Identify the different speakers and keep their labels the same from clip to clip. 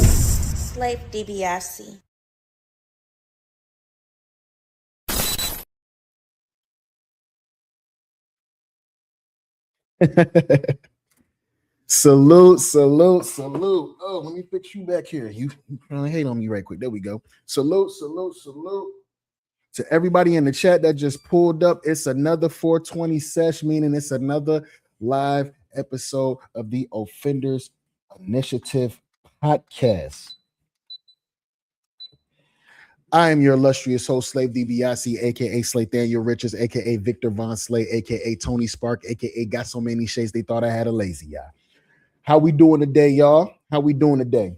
Speaker 1: Slave DiBiase.
Speaker 2: Salute, salute, salute. Oh, let me fix you back here. You trying to hate on me right quick. There we go. Salute, salute, salute to everybody in the chat that just pulled up. It's another 420 sesh, meaning it's another live episode of the Offenders Initiative podcast. I am your illustrious host, Slave DiBiase, aka Slay Daniel Richards, aka Victor Von Slay, aka Tony Spark, aka got so many shades they thought I had a lazy eye. How we doing today, y'all? How we doing today?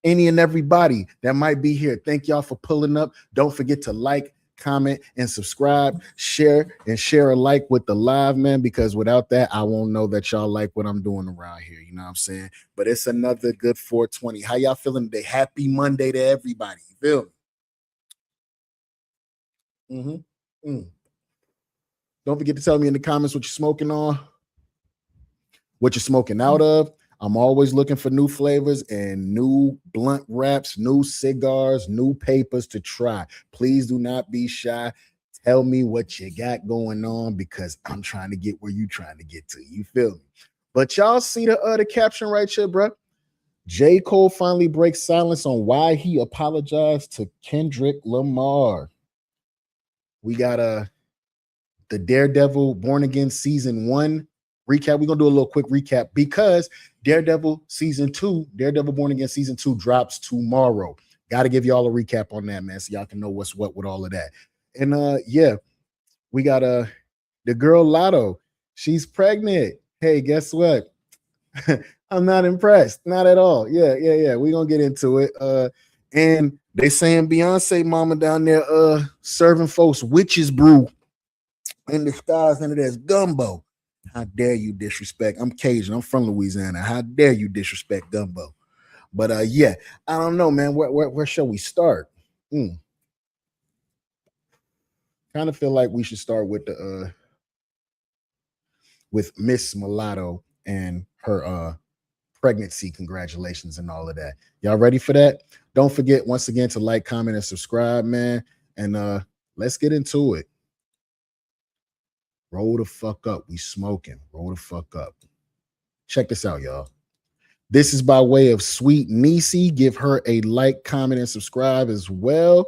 Speaker 2: Any and everybody that might be here, thank y'all for pulling up. Don't forget to like, comment, and subscribe. Share alike with the live, man, because without that, I won't know that y'all like what I'm doing around here. You know what I'm saying? But it's another good 420. How y'all feeling today? Happy Monday to everybody. You feel me? Don't forget to tell me in the comments what you're smoking on, what you're smoking out of. I'm always looking for new flavors and new blunt wraps, new cigars, new papers to try. Please do not be shy. Tell me what you got going on because I'm trying to get where you're trying to get to. You feel me? But y'all see the caption right here, bro. J. Cole finally breaks silence on why he apologized to Kendrick Lamar. We got the Daredevil Born Again season 1 recap. We're gonna do a little quick recap because Daredevil Born Again season 2 drops tomorrow. Got to give y'all a recap on that, man, so y'all can know what's what with all of that. And yeah, we got the girl Latto. She's pregnant. Hey, guess what? I'm not impressed, not at all. Yeah. We're gonna get into it. And they saying Beyonce mama down there serving folks witches brew in the stars under there's gumbo. How dare you disrespect? I'm Cajun. I'm from Louisiana. How dare you disrespect gumbo? But yeah, I don't know, man. Where shall we start? Kind of feel like we should start with the with Miss Mulatto and her pregnancy. Congratulations and all of that. Y'all ready for that? Don't forget once again to like, comment, and subscribe, man. And let's get into it. Roll the fuck up. We smoking. Roll the fuck up. Check this out, y'all. This is by way of Sweet Niecy. Give her a like, comment, and subscribe as well.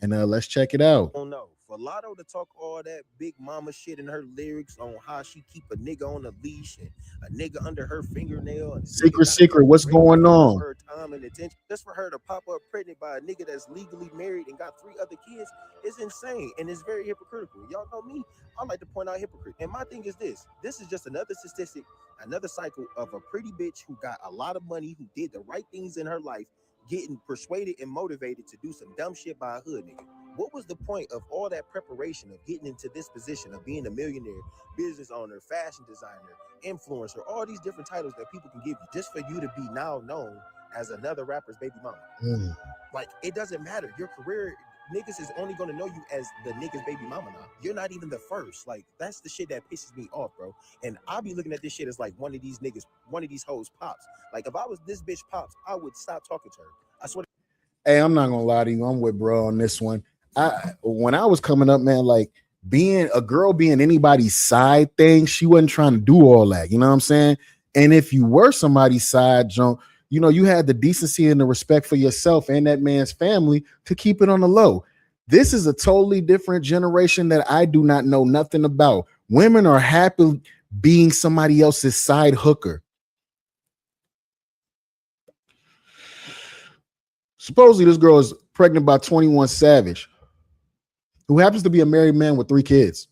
Speaker 2: And let's check it out.
Speaker 3: Oh no, for Latto to talk all that big mama shit in her lyrics on how she keep a nigga on a leash and a nigga under her fingernail and
Speaker 2: Secret, what's going on?
Speaker 3: Her time and attention just for her to pop up pregnant by a nigga that's legally married and got 3 other kids is insane and it's very hypocritical. Y'all know me, I like to point out hypocrite. And my thing is this is just another statistic, another cycle of a pretty bitch who got a lot of money, who did the right things in her life, getting persuaded and motivated to do some dumb shit by a hood nigga. What was the point of all that preparation of getting into this position of being a millionaire, business owner, fashion designer, influencer, all these different titles that people can give you just for you to be now known as another rapper's baby mama? Like, it doesn't matter. Your career, niggas is only going to know you as the nigga's baby mama now. You're not even the first. Like, that's the shit that pisses me off, bro. And I'll be looking at this shit as like one of these niggas, one of these hoes pops. Like, if I was this bitch pops, I would stop talking to her. I swear.
Speaker 2: Hey, I'm not gonna lie to you. I'm with bro on this one. When I was coming up, man, like being a girl being anybody's side thing, she wasn't trying to do all that. You know what I'm saying? And if you were somebody's side junk, you know, you had the decency and the respect for yourself and that man's family to keep it on the low. This is a totally different generation that I do not know nothing about. Women are happy being somebody else's side hooker. Supposedly, this girl is pregnant by 21 Savage, who happens to be a married man with 3 kids.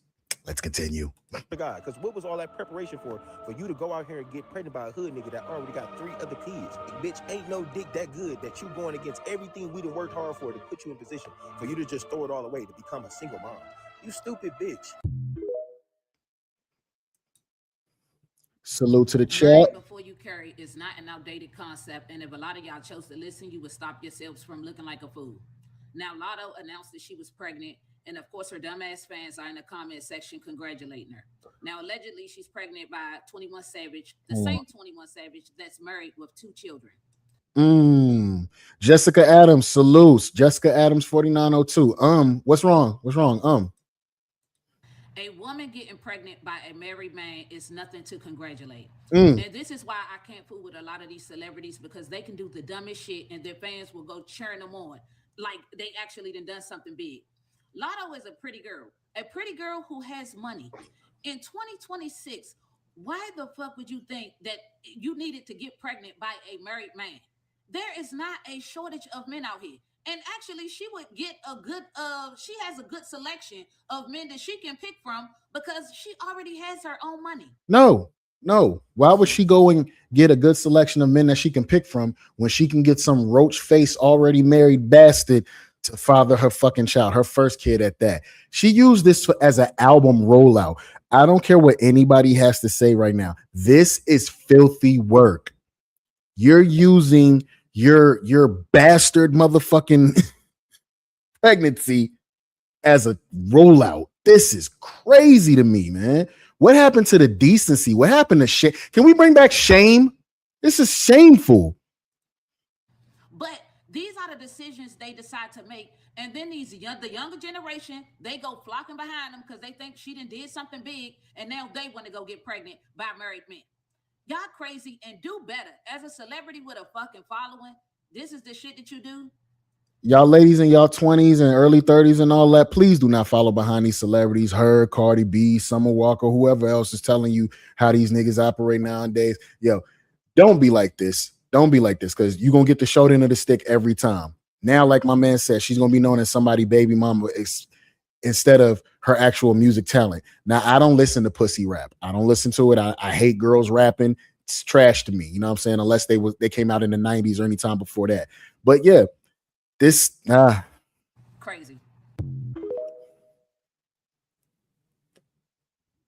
Speaker 2: Let's continue.
Speaker 3: God, because what was all that preparation for you to go out here and get pregnant by a hood nigga that already got 3 other kids? Bitch, ain't no dick that good that you going against everything we done worked hard for to put you in position for you to just throw it all away to become a single mom. You stupid bitch.
Speaker 2: Salute to the chat.
Speaker 4: Before you carry is not an outdated concept, and if a lot of y'all chose to listen, you would stop yourselves from looking like a fool. Now, Latto announced that she was pregnant, and of course, her dumbass fans are in the comment section congratulating her. Now, allegedly, she's pregnant by 21 Savage, the same 21 Savage that's married with 2 children.
Speaker 2: Jessica Adams, salutes. Jessica Adams 4902. What's wrong? What's wrong?
Speaker 4: A woman getting pregnant by a married man is nothing to congratulate.
Speaker 2: Mm.
Speaker 4: And this is why I can't fool with a lot of these celebrities because they can do the dumbest shit and their fans will go cheering them on like they actually done something big. Lotto is a pretty girl who has money. In 2026, why the fuck would you think that you needed to get pregnant by a married man? There is not a shortage of men out here. And actually, she would get a good she has a good selection of men that she can pick from because she already has her own money.
Speaker 2: No, no. Why would she go and get a good selection of men that she can pick from when she can get some roach face already married bastard to father her fucking child, her first kid at that? She used this as an album rollout. I don't care what anybody has to say right now. This is filthy work. You're using your bastard motherfucking pregnancy as a rollout. This is crazy to me, man. What happened to the decency? What happened to shame? Can we bring back shame? This is shameful.
Speaker 4: But these are the decisions they decide to make. And then the younger generation, they go flocking behind them because they think she did something big, and now they want to go get pregnant by married men. Y'all crazy and do better. As a celebrity with a fucking following, this is the shit that you do.
Speaker 2: Y'all ladies in y'all 20s and early 30s and all that, please do not follow behind these celebrities. Her, Cardi B, Summer Walker, whoever else is telling you how these niggas operate nowadays. Yo, don't be like this. Don't be like this because you're going to get the short end of the stick every time. Now, like my man said, she's going to be known as somebody baby mama instead of her actual music talent. Now, I don't listen to pussy rap. I don't listen to it. I hate girls rapping. It's trash to me. You know what I'm saying? Unless they came out in the 90s or any time before that. But yeah, this
Speaker 4: crazy.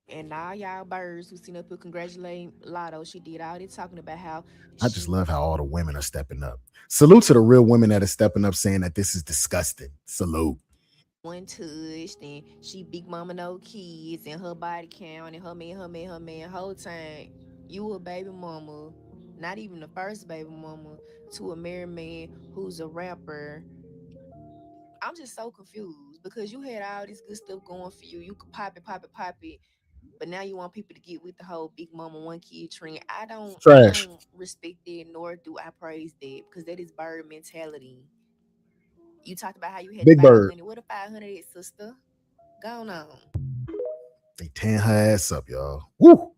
Speaker 1: And all y'all birds who seen up here congratulating Lotto, she did all this talking about how
Speaker 2: I just
Speaker 1: she
Speaker 2: love how all the women are stepping up. Salute to the real women that are stepping up saying that this is disgusting. Salute.
Speaker 1: one touched and she big mama no kids and her body count and her man whole time. You a baby mama, not even the first baby mama, to a married man who's a rapper. I'm just so confused because you had all this good stuff going for you. You could pop it, but now you want people to get with the whole big mama one kid trend. I
Speaker 2: Trash.
Speaker 1: don't respect that nor do I praise that because that is bird mentality. You talked about how you had the
Speaker 2: Big Bird.
Speaker 1: 500. What a 500 sister? Gone on.
Speaker 2: They tan her ass up, y'all. Woo.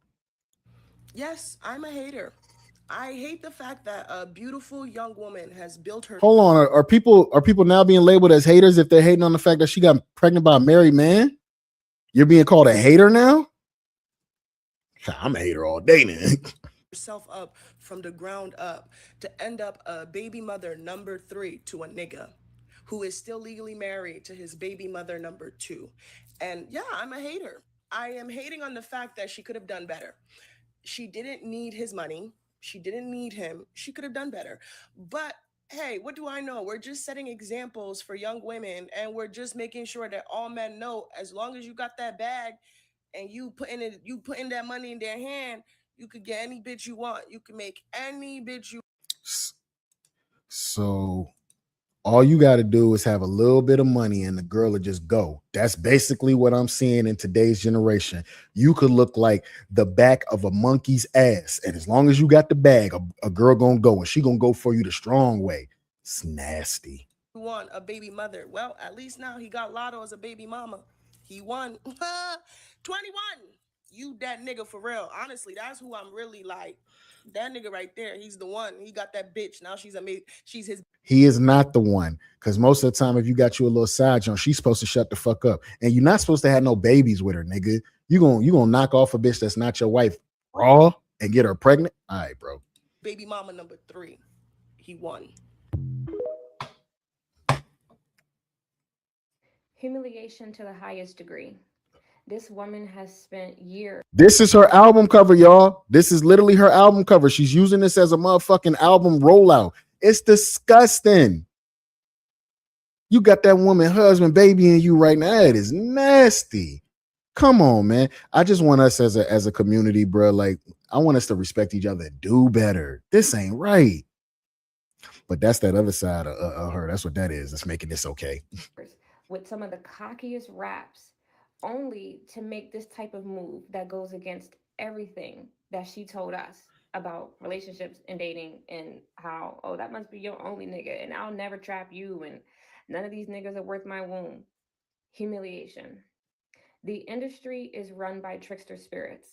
Speaker 5: Yes, I'm a hater. I hate the fact that a beautiful young woman has built her.
Speaker 2: Hold on. Are people now being labeled as haters if they're hating on the fact that she got pregnant by a married man? You're being called a hater now? I'm a hater all day, man.
Speaker 5: Herself up from the ground up to end up a baby mother number 3 to a nigga who is still legally married to his baby mother number 2. And yeah, I'm a hater. I am hating on the fact that she could have done better. She didn't need his money. She didn't need him. She could have done better. But hey, what do I know? We're just setting examples for young women and we're just making sure that all men know as long as you got that bag and you putting that money in their hand, you could get any bitch you want. You can make any bitch you.
Speaker 2: So all you got to do is have a little bit of money and the girl will just go. That's basically what I'm seeing in today's generation. You could look like the back of a monkey's ass. And as long as you got the bag, a girl gonna go and she gonna go for you the strong way. It's nasty.
Speaker 5: Want a baby mother. Well, at least now he got Lotto as a baby mama. He won 21. You that nigga for real. Honestly, that's who I'm really like. That nigga right there. He's the one. He got that bitch. Now she's his.
Speaker 2: He is not the one. Because most of the time, if you got you a little side joint, she's supposed to shut the fuck up. And you're not supposed to have no babies with her, nigga. You gonna knock off a bitch that's not your wife raw and get her pregnant? All right, bro.
Speaker 5: Baby mama number 3. He won.
Speaker 6: Humiliation to the highest degree. This woman has spent years.
Speaker 2: This is her album cover, y'all. This is literally her album cover. She's using this as a motherfucking album rollout. It's disgusting. You got that woman, husband, baby in you right now. It is nasty. Come on, man. I just want us as a community, bro. Like, I want us to respect each other. Do better. This ain't right. But that's that other side of her. That's what that is. That's making this okay.
Speaker 6: with some of the cockiest raps, only to make this type of move that goes against everything that she told us about relationships and dating and how, oh, that must be your only nigga and I'll never trap you and none of these niggas are worth my womb. Humiliation. The industry is run by trickster spirits.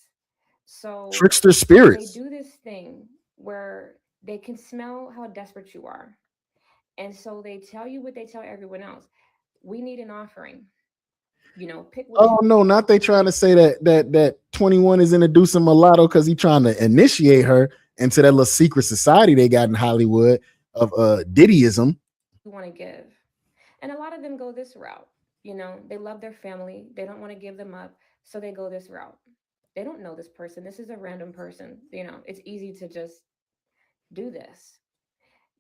Speaker 6: So
Speaker 2: Trickster
Speaker 6: they
Speaker 2: spirits.
Speaker 6: do this thing where they can smell how desperate you are. And so they tell you what they tell everyone else. We need an offering. Pick which
Speaker 2: Oh no, not they trying to say that 21 is introducing mulatto because he trying to initiate her into that little secret society they got in Hollywood of Diddyism.
Speaker 6: you want to give. And a lot of them go this route. They love their family. They don't want to give them up. So they go this route. They don't know this person. This is a random person. It's easy to just do this.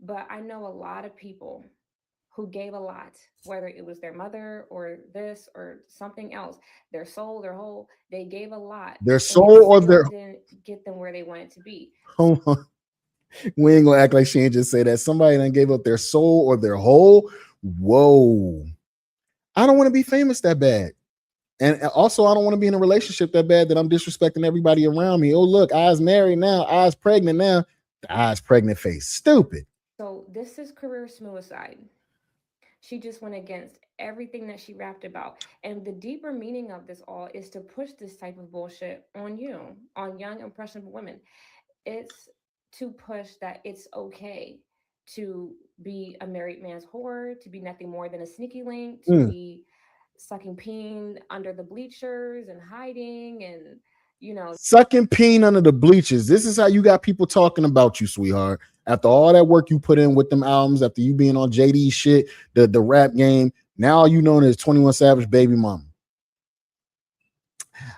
Speaker 6: But I know a lot of people who gave a lot, whether it was their mother or this or something else, their soul, their whole, they gave a lot
Speaker 2: Their
Speaker 6: and it
Speaker 2: soul or
Speaker 6: still
Speaker 2: their
Speaker 6: didn't get them where they wanted to be.
Speaker 2: hold on. We ain't gonna act like she ain't just say that. Somebody done gave up their soul or their whole. Whoa. I don't want to be famous that bad. And also, I don't want to be in a relationship that bad that I'm disrespecting everybody around me. Oh, look, I's married now. I's pregnant now. The I's pregnant face. Stupid.
Speaker 6: So this is career suicide. She just went against everything that she rapped about. And the deeper meaning of this all is to push this type of bullshit on you, on young, impressionable women. It's to push that it's okay to be a married man's whore, to be nothing more than a sneaky link, to
Speaker 2: Mm.
Speaker 6: be sucking peen under the bleachers and hiding and,
Speaker 2: Sucking peen under the bleachers. This is how you got people talking about you, sweetheart. After all that work you put in with them albums, after you being on JD shit, the rap game, now you known as 21 Savage baby mama.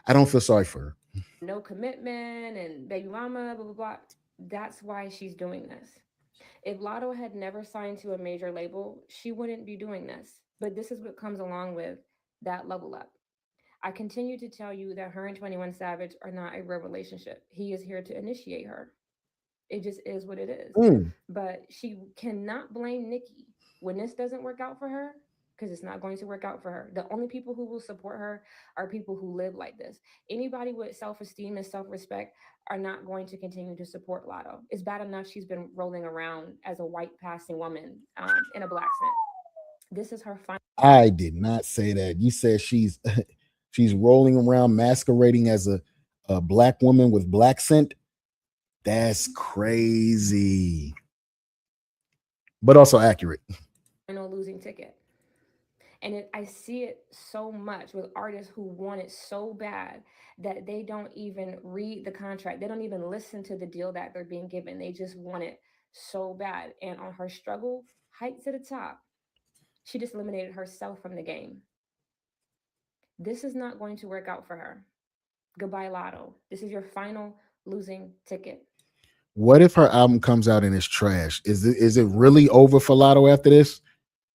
Speaker 2: I don't feel sorry for her.
Speaker 6: no commitment and baby mama, blah, blah, blah. That's why she's doing this. If Latto had never signed to a major label, she wouldn't be doing this. But this is what comes along with that level up. I continue to tell you that her and 21 Savage are not a real relationship. He is here to initiate her. It just is what it is.
Speaker 2: Mm.
Speaker 6: But she cannot blame Nikki when this doesn't work out for her, because it's not going to work out for her. The only people who will support her are people who live like this. Anybody with self esteem and self respect are not going to continue to support Latto. It's bad enough she's been rolling around as a white passing woman in a black scent. This is her final.
Speaker 2: I did not say that. You said she's she's rolling around masquerading as a black woman with black scent. That's crazy. But also accurate.
Speaker 6: Final losing ticket. And I see it so much with artists who want it so bad that they don't even read the contract. They don't even listen to the deal that they're being given. They just want it so bad. And on her struggle, height to the top, she just eliminated herself from the game. This is not going to work out for her. Goodbye, Latto. This is your final losing ticket.
Speaker 2: What if her album comes out and it's trash? Is it really over for Lotto after this?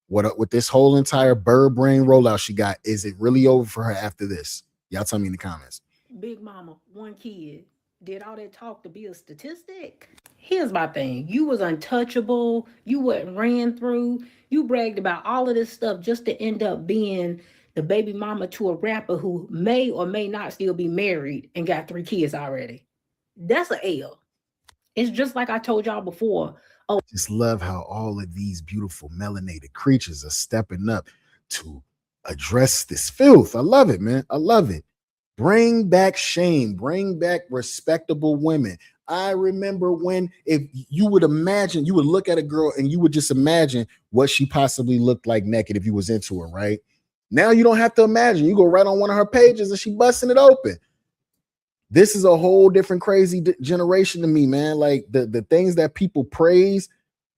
Speaker 2: What with this whole entire bird brain rollout she got? Is it really over for her after this? Y'all tell me in the comments.
Speaker 7: Big mama, one kid, did all that talk to be a statistic? Here's my thing. You was untouchable. You wasn't ran through. You bragged about all of this stuff just to end up being the baby mama to a rapper who may or may not still be married and got 3 kids already. That's an L. It's just like I told y'all before.
Speaker 2: Just love how all of these beautiful melanated creatures are stepping up to address this filth. I love it, man. I love it. Bring back shame, bring back respectable women. I remember when, if you would imagine, you would look at a girl and you would just imagine what she possibly looked like naked if you was into her, right? Now you don't have to imagine. You go right on one of her pages and she busting it open. This is a whole different crazy generation to me, man. Like the things that people praise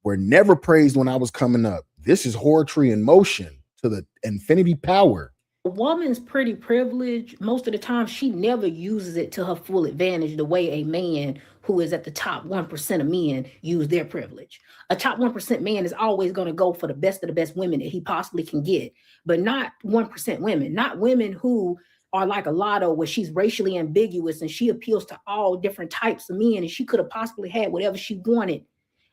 Speaker 2: were never praised when I was coming up. This is horror in motion to the infinity power.
Speaker 7: A woman's pretty privilege, most of the time, she never uses it to her full advantage the way a man who is at the top 1% of men use their privilege. A top 1% man is always going to go for the best of the best women that he possibly can get, but not 1% women, not women who are like a Latto where she's racially ambiguous and she appeals to all different types of men and she could have possibly had whatever she wanted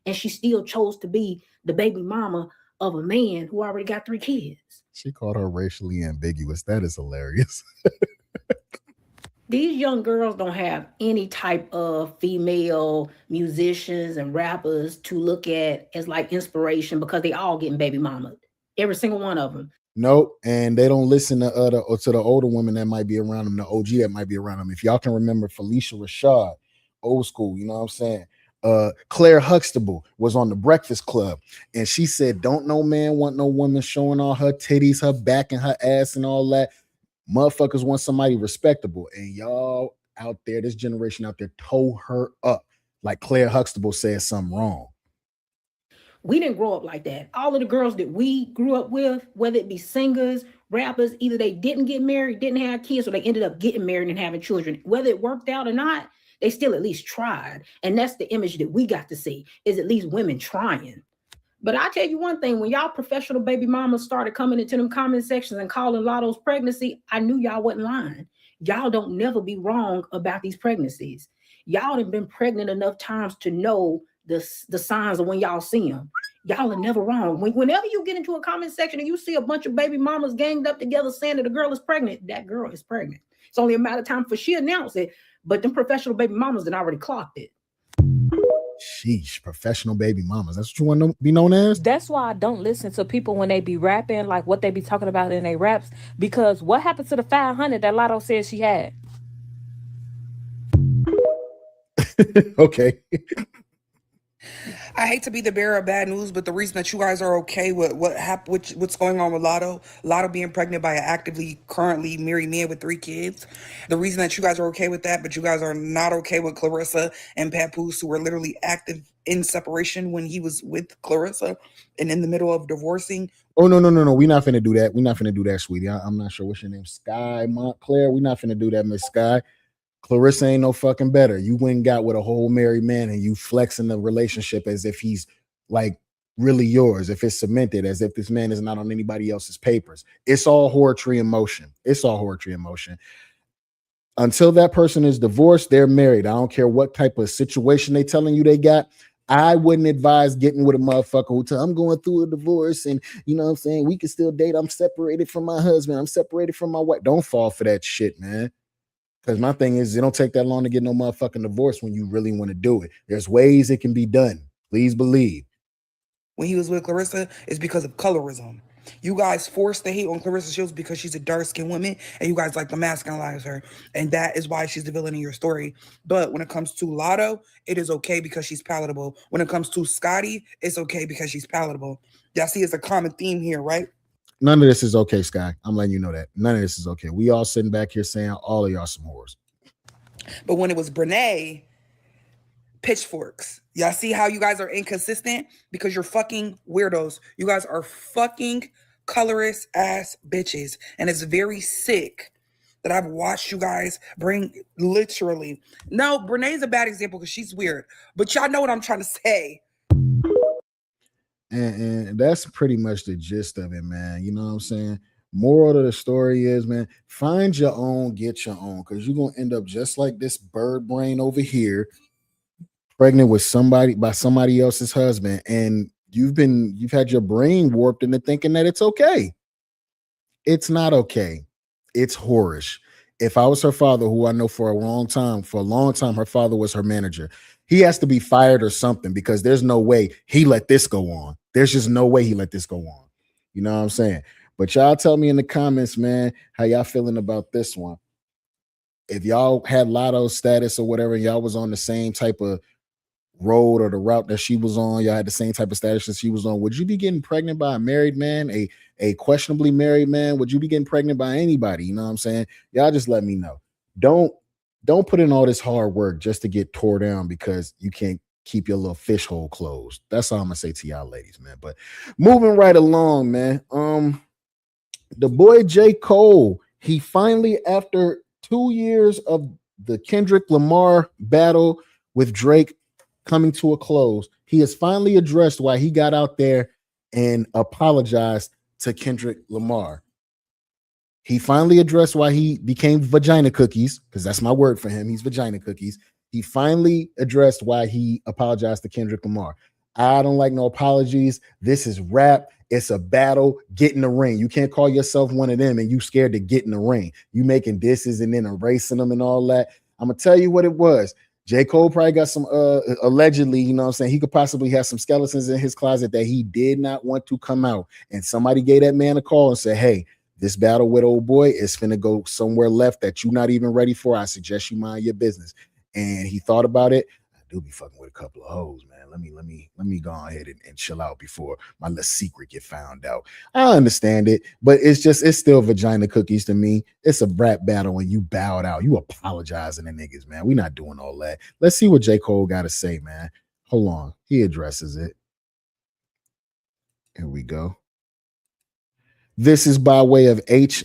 Speaker 7: and she still chose to be the baby mama of a man who already got 3 kids.
Speaker 2: She called her racially ambiguous. That is hilarious.
Speaker 7: These young girls don't have any type of female musicians and rappers to look at as like inspiration because they all getting baby mama. Every single one of them.
Speaker 2: Nope, and they don't listen to other or to the older women that might be around them, the OG that might be around them. If y'all can remember Felicia Rashad, old school, you know what I'm saying? Claire Huxtable was on the Breakfast Club, and she said, "Don't no man want no woman showing all her titties, her back, and her ass, and all that. Motherfuckers want somebody respectable." And y'all out there, this generation out there, toe her up like Claire Huxtable said something wrong.
Speaker 7: We didn't grow up like that. All of the girls that we grew up with, whether it be singers, rappers, either they didn't get married, didn't have kids, or they ended up getting married and having children. Whether it worked out or not, they still at least tried. And that's the image that we got to see, is at least women trying. But I tell you one thing, when y'all professional baby mamas started coming into them comment sections and calling Latto's pregnancy, I knew y'all wasn't lying. Y'all don't never be wrong about these pregnancies. Y'all have been pregnant enough times to know the signs of when y'all see them. Y'all are never wrong. Whenever you get into a comment section and you see a bunch of baby mamas ganged up together saying that a girl is pregnant, that girl is pregnant. It's only a matter of time for she announce it, but them professional baby mamas had already clocked it.
Speaker 2: Sheesh, professional baby mamas. That's what you want to be known as?
Speaker 8: That's why I don't listen to people when they be rapping, like what they be talking about in their raps, because what happened to the 500 that Latto said she had?
Speaker 2: Okay.
Speaker 9: I hate to be the bearer of bad news, but the reason that you guys are okay with what's going on with Latto being pregnant by an actively currently married man with 3 kids, the reason that you guys are okay with that, but you guys are not okay with Clarissa and Papoose, who were literally active in separation when he was with Clarissa and in the middle of divorcing.
Speaker 2: Oh, no. We're not finna do that. We're not finna do that, sweetie. I'm not sure what's your name. Sky Montclair. We're not finna do that, Miss Sky. Clarissa ain't no fucking better. You went and got with a whole married man and you flexing the relationship as if he's like really yours, if it's cemented, as if this man is not on anybody else's papers. It's all horror emotion. It's all horror emotion. Until that person is divorced, they're married. I don't care what type of situation they telling you they got. I wouldn't advise getting with a motherfucker who tell I'm going through a divorce and you know what I'm saying, we can still date. I'm separated from my husband. I'm separated from my wife. Don't fall for that shit, man. Because my thing is, it don't take that long to get no motherfucking divorce when you really want to do it. There's ways it can be done. Please believe.
Speaker 9: When he was with Clarissa, it's because of colorism. You guys force the hate on Clarissa Shields because she's a dark-skinned woman, and you guys like to masculinize her, and that is why she's the villain in your story. But when it comes to Latto, it is okay because she's palatable. When it comes to Scotty, it's okay because she's palatable. Y'all see, it's a common theme here, right?
Speaker 2: None of this is okay, Sky. I'm letting you know that. None of this is okay. We all sitting back here saying all of y'all some whores.
Speaker 9: But when it was Brene, pitchforks. Y'all see how you guys are inconsistent? Because you're fucking weirdos. You guys are fucking colorist ass bitches. And it's very sick that I've watched you guys bring literally. No, Brene's a bad example because she's weird. But y'all know what I'm trying to say.
Speaker 2: And that's pretty much the gist of it, man. You know what I'm saying? Moral of the story is, man, find your own, get your own, because you're gonna end up just like this bird brain over here, pregnant with somebody by somebody else's husband, and you've had your brain warped into thinking that it's okay. It's not okay. It's whorish. If I was her father, who I know for a long time, her father was her manager. He has to be fired or something because there's no way he let this go on. There's just no way he let this go on. You know what I'm saying? But y'all tell me in the comments, man, how y'all feeling about this one. If y'all had Latto status or whatever, and y'all was on the same type of road or the route that she was on, y'all had the same type of status that she was on, would you be getting pregnant by a married man, a questionably married man? Would you be getting pregnant by anybody? You know what I'm saying? Y'all just let me know. Don't put in all this hard work just to get tore down because you can't keep your little fish hole closed. That's all I'm gonna say to y'all ladies, man. But moving right along, man. The boy J. Cole, he finally, after 2 years of the Kendrick Lamar battle with Drake coming to a close, he has finally addressed why he got out there and apologized to Kendrick Lamar. He finally addressed why he became vagina cookies, because that's my word for him. He's vagina cookies. He finally addressed why he apologized to Kendrick Lamar. I don't like no apologies. This is rap. It's a battle. Get in the ring. You can't call yourself one of them and you scared to get in the ring. You making disses and then erasing them and all that. I'm gonna tell you what it was. J. Cole probably got some allegedly, you know what I'm saying? He could possibly have some skeletons in his closet that he did not want to come out. And somebody gave that man a call and said, hey, this battle with old boy is finna go somewhere left that you're not even ready for. I suggest you mind your business. And he thought about it. I do be fucking with a couple of hoes, man. Let me go ahead and chill out before my little secret get found out. I understand it, but it's still vagina cookies to me. It's a rap battle and you bowed out. You apologizing to niggas, man. We not doing all that. Let's see what J. Cole got to say, man. Hold on. He addresses it. Here we go. This is by way of HSJ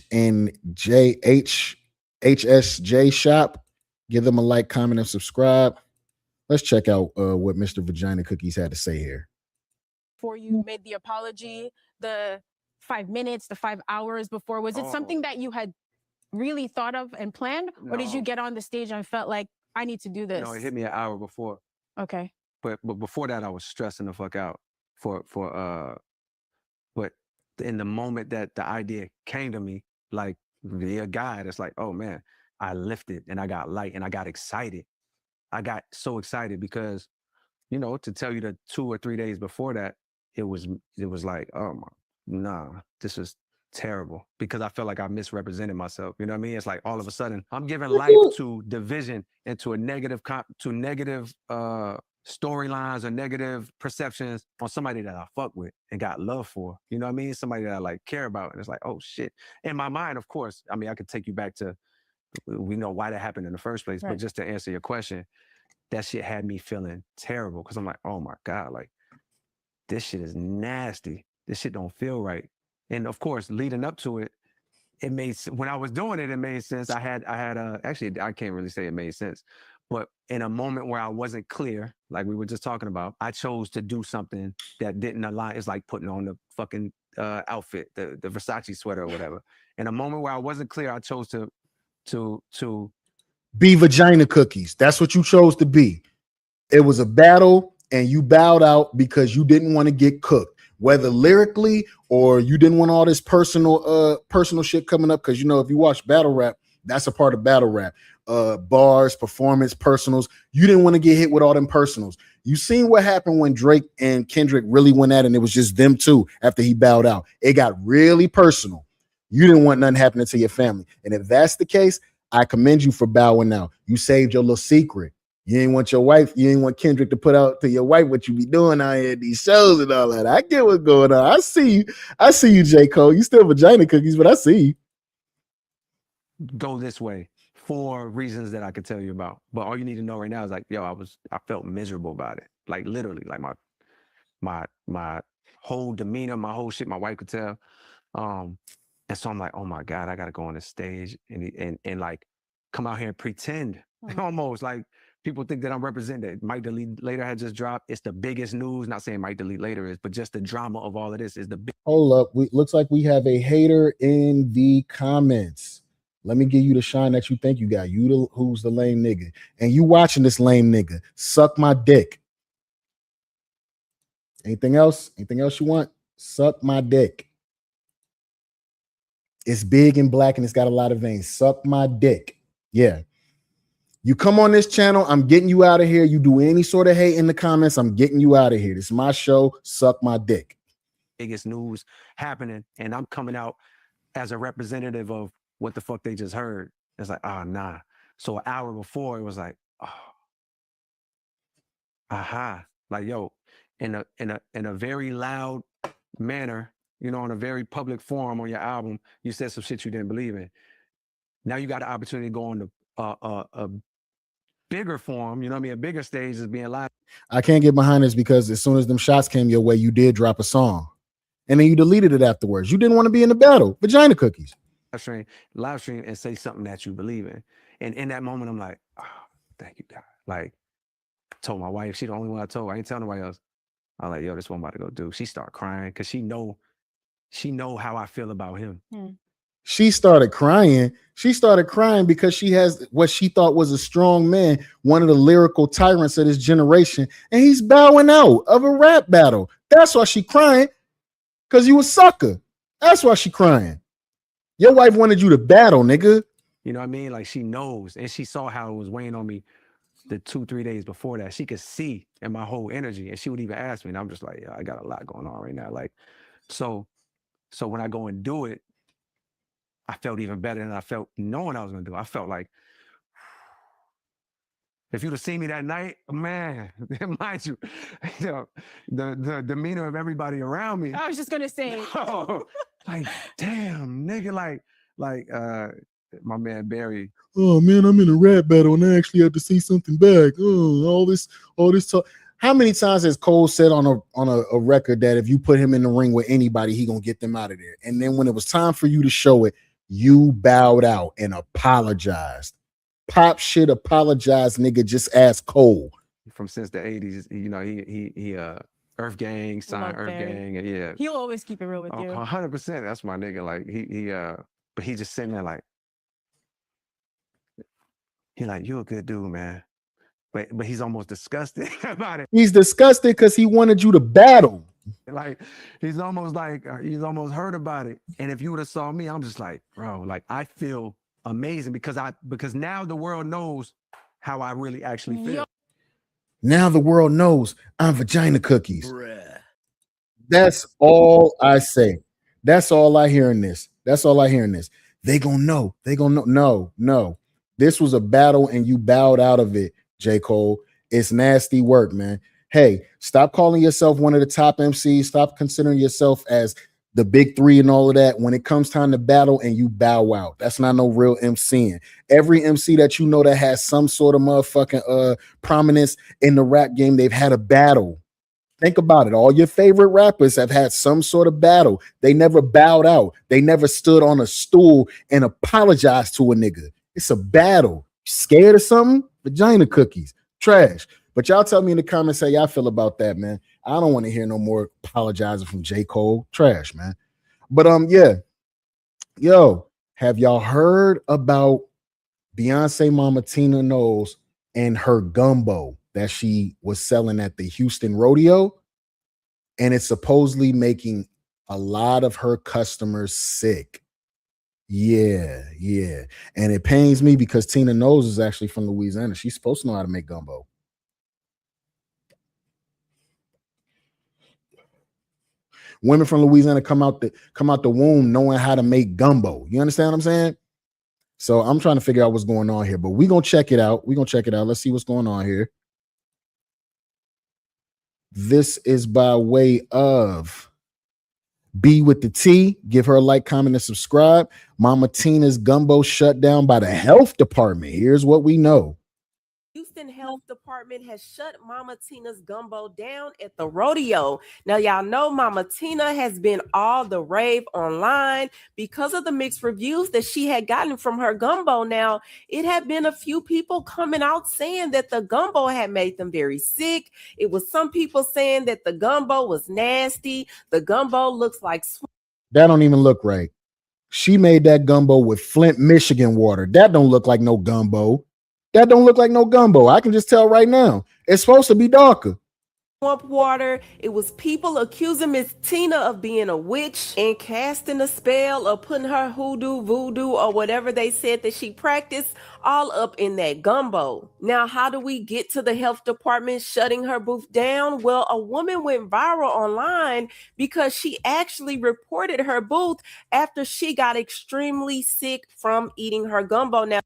Speaker 2: Shop. Give them a like, comment, and subscribe. Let's check out what Mr. Vagina Cookies had to say here.
Speaker 10: Before you made the apology, the 5 minutes, the 5 hours before, was it something that you had really thought of and planned? Or did you get on the stage and felt like, I need to do this?
Speaker 11: No, it hit me an hour before.
Speaker 10: Okay.
Speaker 11: But before that, I was stressing the fuck out but in the moment that the idea came to me, like via God, it's like, oh man, I lifted and I got light and I got excited. I got so excited because, you know, to tell you the 2 or 3 days before that, it was like, oh my, nah, this is terrible because I felt like I misrepresented myself. You know what I mean? It's like all of a sudden I'm giving life to division and to negative storylines or negative perceptions on somebody that I fuck with and got love for. You know what I mean? Somebody that I like care about. And it's like, oh shit. In my mind, of course, I mean, I could take you back to, we know why that happened in the first place,
Speaker 10: Right.
Speaker 11: but just to answer your question, that shit had me feeling terrible because I'm like, oh my God, like this shit is nasty. This shit don't feel right. And of course, leading up to it, when I was doing it, it made sense. Actually, I can't really say it made sense, but in a moment where I wasn't clear, like we were just talking about, I chose to do something that didn't align. It's like putting on the fucking outfit, the Versace sweater or whatever. In a moment where I wasn't clear, I chose to
Speaker 2: be vagina cookies. That's what you chose to be. It was a battle and you bowed out because you didn't want to get cooked, whether lyrically or you didn't want all this personal shit coming up. Because, you know, if you watch battle rap, that's a part of battle rap. Bars, performance, personals. You didn't want to get hit with all them personals. You seen what happened when Drake and Kendrick really went at it and it was just them two after he bowed out. It got really personal. You didn't want nothing happening to your family. And if that's the case, I commend you for bowing out. You saved your little secret. You ain't want your wife, you ain't want Kendrick to put out to your wife what you be doing out here at these shows and all that. I get what's going on. I see you, J. Cole. You still vagina cookies, but I see you.
Speaker 11: Go this way for reasons that I could tell you about. But all you need to know right now is like, yo, I felt miserable about it. Like literally, like my whole demeanor, my whole shit, my wife could tell. And so I'm like, oh my God, I gotta go on the stage and like come out here and pretend almost like people think that I'm represented. Mike Delete Later had just dropped. It's the biggest news. Not saying Mike Delete Later is, but just the drama of all of this is the big.
Speaker 2: Hold up. Looks like we have a hater in the comments. Let me give you the shine that you think you got. Who's the lame nigga. And you watching this lame nigga. Suck my dick. Anything else? Anything else you want? Suck my dick. It's big and black and it's got a lot of veins. Suck my dick. Yeah. You come on this channel, I'm getting you out of here. You do any sort of hate in the comments, I'm getting you out of here. This is my show. Suck my dick.
Speaker 11: Biggest news happening, and I'm coming out as a representative of what the fuck they just heard. It's like, oh, nah. So an hour before, it was like, oh, aha. Like, yo, in a very loud manner, you know, on a very public forum on your album, you said some shit you didn't believe in. Now you got the opportunity to go on a bigger forum, you know what I mean? A bigger stage is being live.
Speaker 2: I can't get behind this because as soon as them shots came your way, you did drop a song. And then you deleted it afterwards. You didn't want to be in the battle. Vagina cookies.
Speaker 11: Live stream and say something that you believe in. And in that moment, I'm like, oh, thank you, God. Like, told my wife, she the only one I told. I ain't telling nobody else. I was like, yo, this one I'm about to go do. She start crying because she know how I feel about him.
Speaker 2: She started crying. She started crying because she has what she thought was a strong man, one of the lyrical tyrants of this generation, and he's bowing out of a rap battle. That's why she crying, because you a sucker. That's why she crying. Your wife wanted you to battle, nigga.
Speaker 11: You know what I mean? Like she knows, and she saw how it was weighing on me the 2-3 days before that. She could see in my whole energy, and she would even ask me, and I'm just like, yeah, I got a lot going on right now. Like, so when I go and do it, I felt even better than I felt knowing I was gonna do it. I felt like, if you'd have seen me that night, man, mind you, the demeanor of everybody around me.
Speaker 10: I was just gonna say,
Speaker 11: like, damn, nigga, like my man Barry.
Speaker 2: Oh man, I'm in a rap battle and I actually have to say something back. Oh, all this talk. How many times has Cole said on a record that if you put him in the ring with anybody, he gonna get them out of there? And then when it was time for you to show it, you bowed out and apologized. Pop shit, apologized, nigga. Just ask Cole.
Speaker 11: From since the 80s, you know, he Earth Gang, signed Earth Gang, and yeah.
Speaker 10: He'll always keep it real with you.
Speaker 11: 100%. That's my nigga. Like he but he just sitting there like, he like, you a good dude, man. But he's almost disgusted about it.
Speaker 2: He's disgusted because he wanted you to battle.
Speaker 11: Like he's almost hurt about it. And if you would have saw me, I'm just like, bro, like I feel amazing because now the world knows how I really actually feel.
Speaker 2: Now the world knows I'm vagina cookies. Bruh. That's all I say. That's all I hear in this. They gonna know. No. This was a battle and you bowed out of it, J. Cole. It's nasty work, man. Hey, stop calling yourself one of the top MCs. Stop considering yourself as the big three and all of that. When it comes time to battle and you bow out, that's not no real MCing. Every MC that you know that has some sort of motherfucking prominence in the rap game, they've had a battle. Think about it. All your favorite rappers have had some sort of battle. They never bowed out. They never stood on a stool and apologized to a nigga. It's a battle. Scared of something? Vagina cookies. Trash. But y'all tell me in the comments how y'all feel about that, man. I don't want to hear no more apologizing from J. Cole. Trash, man. But yeah. Yo, have y'all heard about Beyonce mama Tina Knowles and her gumbo that she was selling at the Houston rodeo? And it's supposedly making a lot of her customers sick. Yeah. And it pains me because Tina Knowles is actually from Louisiana. She's supposed to know how to make gumbo. Women from Louisiana come out the womb knowing how to make gumbo. You understand what I'm saying? So I'm trying to figure out what's going on here, but we're going to check it out. Let's see what's going on here. This is by way of B with the T. Give her a like, comment, and subscribe. Mama Tina's gumbo shut down by the health department. Here's what we know.
Speaker 12: Houston Health Department has shut Mama Tina's gumbo down at the rodeo. Now, y'all know Mama Tina has been all the rave online because of the mixed reviews that she had gotten from her gumbo. Now, it had been a few people coming out saying that the gumbo had made them very sick. It was some people saying that the gumbo was nasty. The gumbo looks like
Speaker 2: that don't even look right. She made that gumbo with Flint, Michigan water. That don't look like no gumbo. I can just tell right now. It's supposed to be darker.
Speaker 12: Swamp water. It was people accusing Miss Tina of being a witch and casting a spell or putting her hoodoo, voodoo, or whatever they said that she practiced all up in that gumbo. Now, how do we get to the health department shutting her booth down? Well, a woman went viral online because she actually reported her booth after she got extremely sick from eating her gumbo. Now,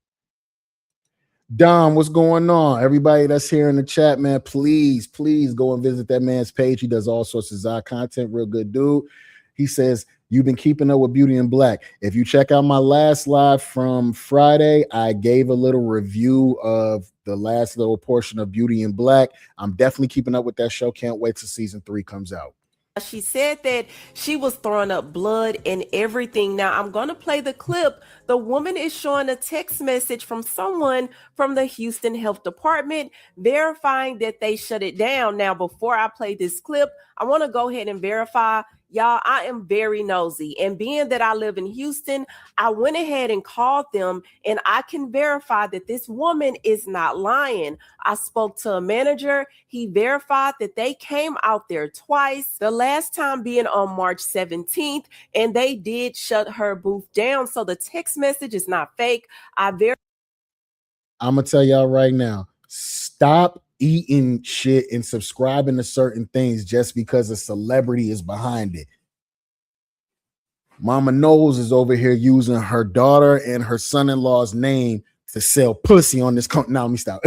Speaker 2: Dom, what's going on? Everybody that's here in the chat, man, please go and visit that man's page. He does all sorts of Zod content. Real good dude. He says, you've been keeping up with Beauty in Black. If you check out my last live from Friday, I gave a little review of the last little portion of Beauty in Black. I'm definitely keeping up with that show. Can't wait till season 3 comes out.
Speaker 12: She said that she was throwing up blood and everything. Now, I'm going to play the clip. The woman is showing a text message from someone from the Houston Health Department verifying that they shut it down. Now, before I play this clip, I want to go ahead and verify. Y'all, I am very nosy. And being that I live in Houston, I went ahead and called them, and I can verify that this woman is not lying. I spoke to a manager. He verified that they came out there twice, the last time being on March 17th, and they did shut her booth down. So the text message is not fake. I'm
Speaker 2: going to tell y'all right now, stop eating shit and subscribing to certain things just because a celebrity is behind it. Mama Knowles is over here using her daughter and her son-in-law's name to sell pussy on this. Now let me stop.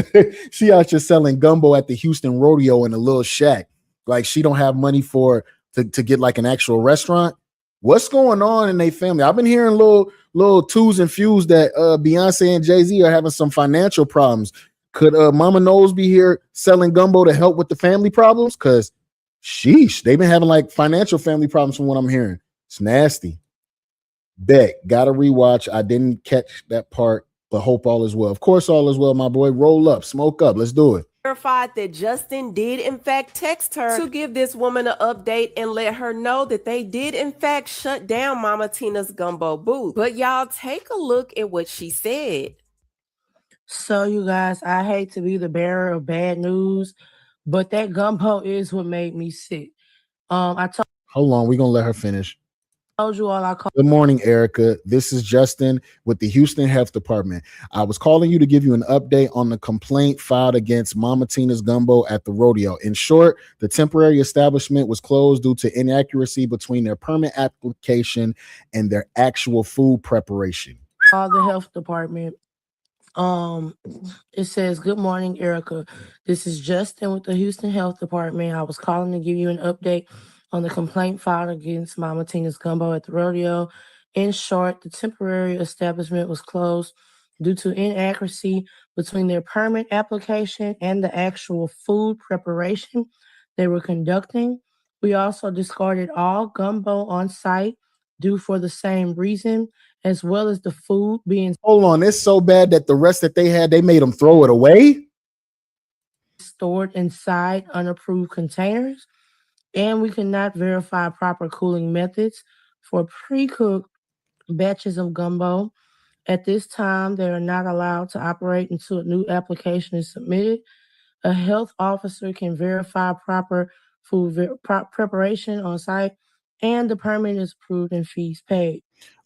Speaker 2: She out here selling gumbo at the Houston rodeo in a little shack. Like she don't have money to get like an actual restaurant. What's going on in their family? I've been hearing little twos and fews that Beyonce and Jay-Z are having some financial problems. Could Mama Knowles be here selling gumbo to help with the family problems? Because sheesh, they've been having like financial family problems from what I'm hearing. It's nasty. Bet. Gotta rewatch. I didn't catch that part, but hope all is well. Of course, all is well, my boy. Roll up, smoke up. Let's do it.
Speaker 12: Verified that Justin did in fact text her to give this woman an update and let her know that they did in fact shut down Mama Tina's gumbo booth. But y'all take a look at what she said.
Speaker 13: So you guys, I hate to be the bearer of bad news, but that gumbo is what made me sick. Hold
Speaker 2: on, we're gonna let her finish.
Speaker 13: Told you all I called.
Speaker 2: Good morning, Erica. This is Justin with the Houston Health Department. I was calling you to give you an update on the complaint filed against Mama Tina's Gumbo at the rodeo. In short, the temporary establishment was closed due to inaccuracy between their permit application and their actual food preparation.
Speaker 13: Call the health department. It says, good morning, Erica. This is Justin with the Houston Health Department. I was calling to give you an update on the complaint filed against Mama Tina's Gumbo at the rodeo. In short, the temporary establishment was closed due to inaccuracy between their permit application and the actual food preparation they were conducting. We also discarded all gumbo on site due for the same reason, as well as the food being...
Speaker 2: Hold on, it's so bad that the rest that they had, they made them throw it away?
Speaker 13: Stored inside unapproved containers. And we cannot verify proper cooling methods for pre-cooked batches of gumbo. At this time, they are not allowed to operate until a new application is submitted. A health officer can verify proper food preparation on site, and the permit is approved and fees paid.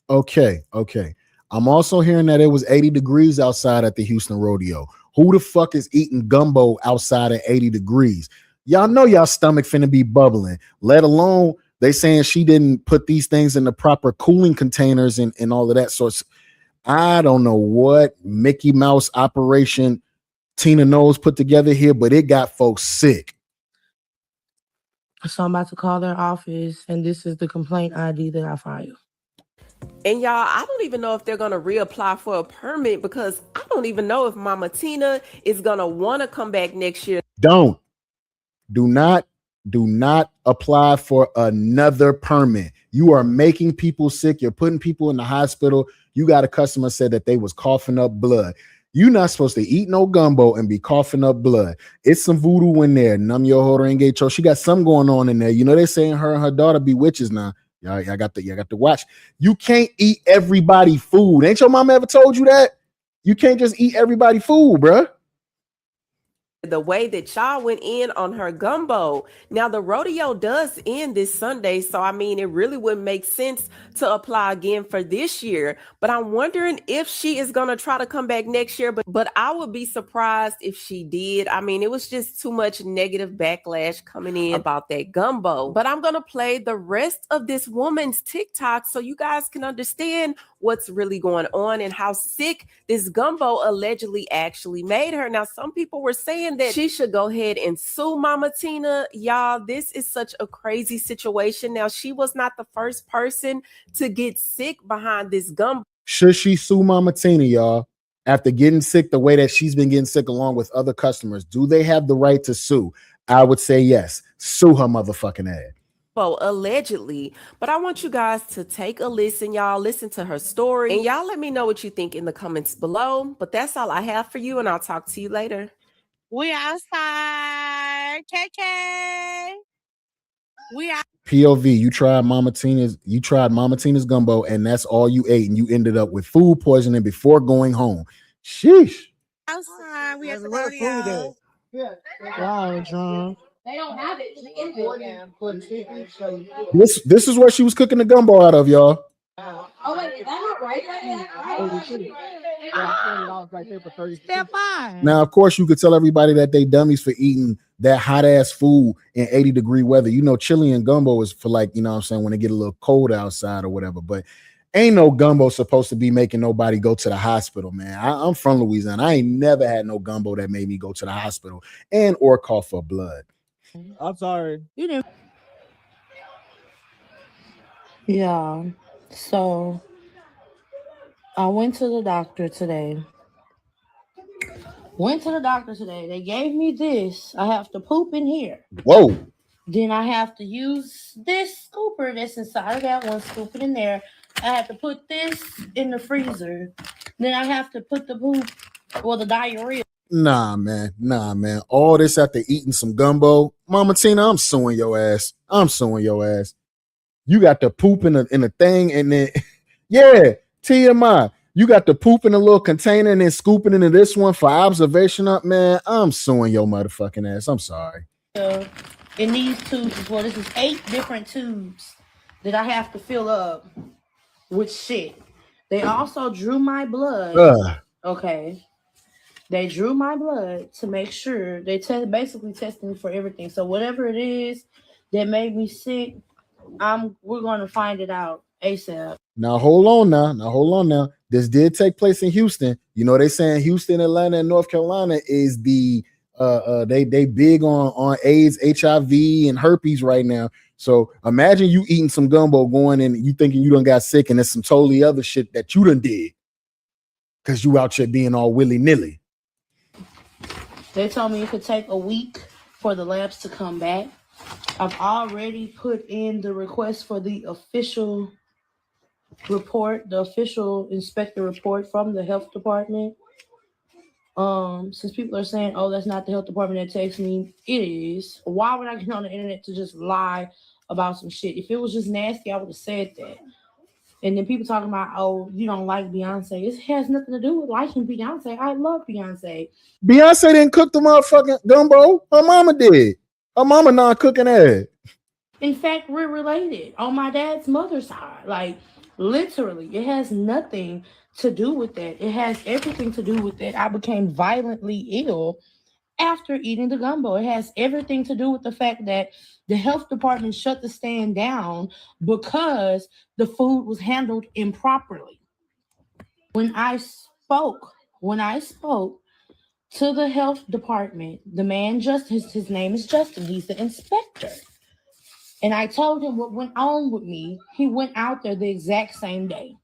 Speaker 2: Okay. I'm also hearing that it was 80 degrees outside at the Houston rodeo. Who the fuck is eating gumbo outside at 80 degrees? Y'all know y'all stomach finna be bubbling, let alone they saying she didn't put these things in the proper cooling containers and all of that sorts. I don't know what Mickey Mouse operation Tina Knowles put together here, but it got folks sick.
Speaker 13: So I'm about to call their office, and this is the complaint ID that I filed.
Speaker 12: And y'all, I don't even know if they're going to reapply for a permit, because I don't even know if Mama Tina is going to want to come back next year.
Speaker 2: Do not apply for another permit. You are making people sick. You're putting people in the hospital. You got a customer said that they was coughing up blood. You're not supposed to eat no gumbo and be coughing up blood. It's some voodoo in there. Num yo horenge cho. She got something going on in there. You know, they're saying her and her daughter be witches now. Y'all got to watch. You can't eat everybody food. Ain't your mama ever told you that? You can't just eat everybody food, bruh.
Speaker 12: The way that y'all went in on her gumbo. Now, the rodeo does end this Sunday, so I mean, it really wouldn't make sense to apply again for this year. But I'm wondering if she is going to try to come back next year. But I would be surprised if she did. I mean, it was just too much negative backlash coming in about that gumbo. But I'm going to play the rest of this woman's TikTok so you guys can understand what's really going on and how sick this gumbo allegedly actually made her. Now, some people were saying that she should go ahead and sue Mama Tina. Y'all, this is such a crazy situation. Now, she was not the first person to get sick behind this gumbo.
Speaker 2: Should she sue Mama Tina, y'all, after getting sick the way that she's been getting sick along with other customers? Do they have the right to sue? I would say yes. Sue her motherfucking ass.
Speaker 12: Allegedly. But I want you guys to take a listen, y'all. Listen to her story, and y'all let me know what you think in the comments below. But that's all I have for you, and I'll talk to you later.
Speaker 10: We outside. KK. We out.
Speaker 2: POV, you tried Mama Tina's gumbo, and that's all you ate, and you ended up with food poisoning before going home. Sheesh.
Speaker 13: Outside, we at the rodeo. Wow, John. They don't have it in
Speaker 2: This is what she was cooking the gumbo out of, y'all.
Speaker 13: Oh wait, is that not right? Step on.
Speaker 2: Now, of course, you could tell everybody that they dummies for eating that hot ass food in 80-degree weather. You know, chili and gumbo is for, like, you know what I'm saying, when it get a little cold outside or whatever. But ain't no gumbo supposed to be making nobody go to the hospital, man. I'm from Louisiana. I ain't never had no gumbo that made me go to the hospital and or call for blood.
Speaker 14: I'm sorry.
Speaker 13: You didn't.
Speaker 15: Yeah. So I went to the doctor today. They gave me this. I have to poop in here.
Speaker 2: Whoa.
Speaker 15: Then I have to use this scooper that's inside of that one, scoop it in there. I have to put this in the freezer. Then I have to put the poop or the diarrhea.
Speaker 2: Nah, man. All this after eating some gumbo. Mama Tina, I'm suing your ass. You got the poop in a thing, and then yeah, TMI. You got the poop in a little container and then scooping into this one for observation up, man. I'm suing your motherfucking ass. I'm sorry.
Speaker 15: In these tubes as well. This is 8 different tubes that I have to fill up with shit. They also drew my blood. Okay. They drew my blood to make sure they basically testing for everything. So whatever it is that made me sick, we're gonna find it out ASAP.
Speaker 2: Now hold on now. This did take place in Houston. You know, they saying Houston, Atlanta, and North Carolina is the they big on AIDS, HIV, and herpes right now. So imagine you eating some gumbo going and you thinking you done got sick, and there's some totally other shit that you done did because you out here being all willy-nilly.
Speaker 15: They told me it could take a week for the labs to come back. I've already put in the request for the official report, the official inspector report from the health department. Since people are saying, oh, that's not the health department that takes me, it is. Why would I get on the internet to just lie about some shit? If it was just nasty, I would have said that. And then people talking about, oh, you don't like Beyonce. It has nothing to do with liking Beyonce. I love Beyonce.
Speaker 2: Beyonce didn't cook the motherfucking gumbo. Her mama did. Her mama not cooking that.
Speaker 15: In fact, we're related on my dad's mother's side. Like, literally, it has nothing to do with that. It has everything to do with that. I became violently ill after eating the gumbo. It has everything to do with the fact that the health department shut the stand down because the food was handled improperly. When I spoke to the health department, the man, his name is Justin, he's the inspector. And I told him what went on with me. He went out there the exact same day.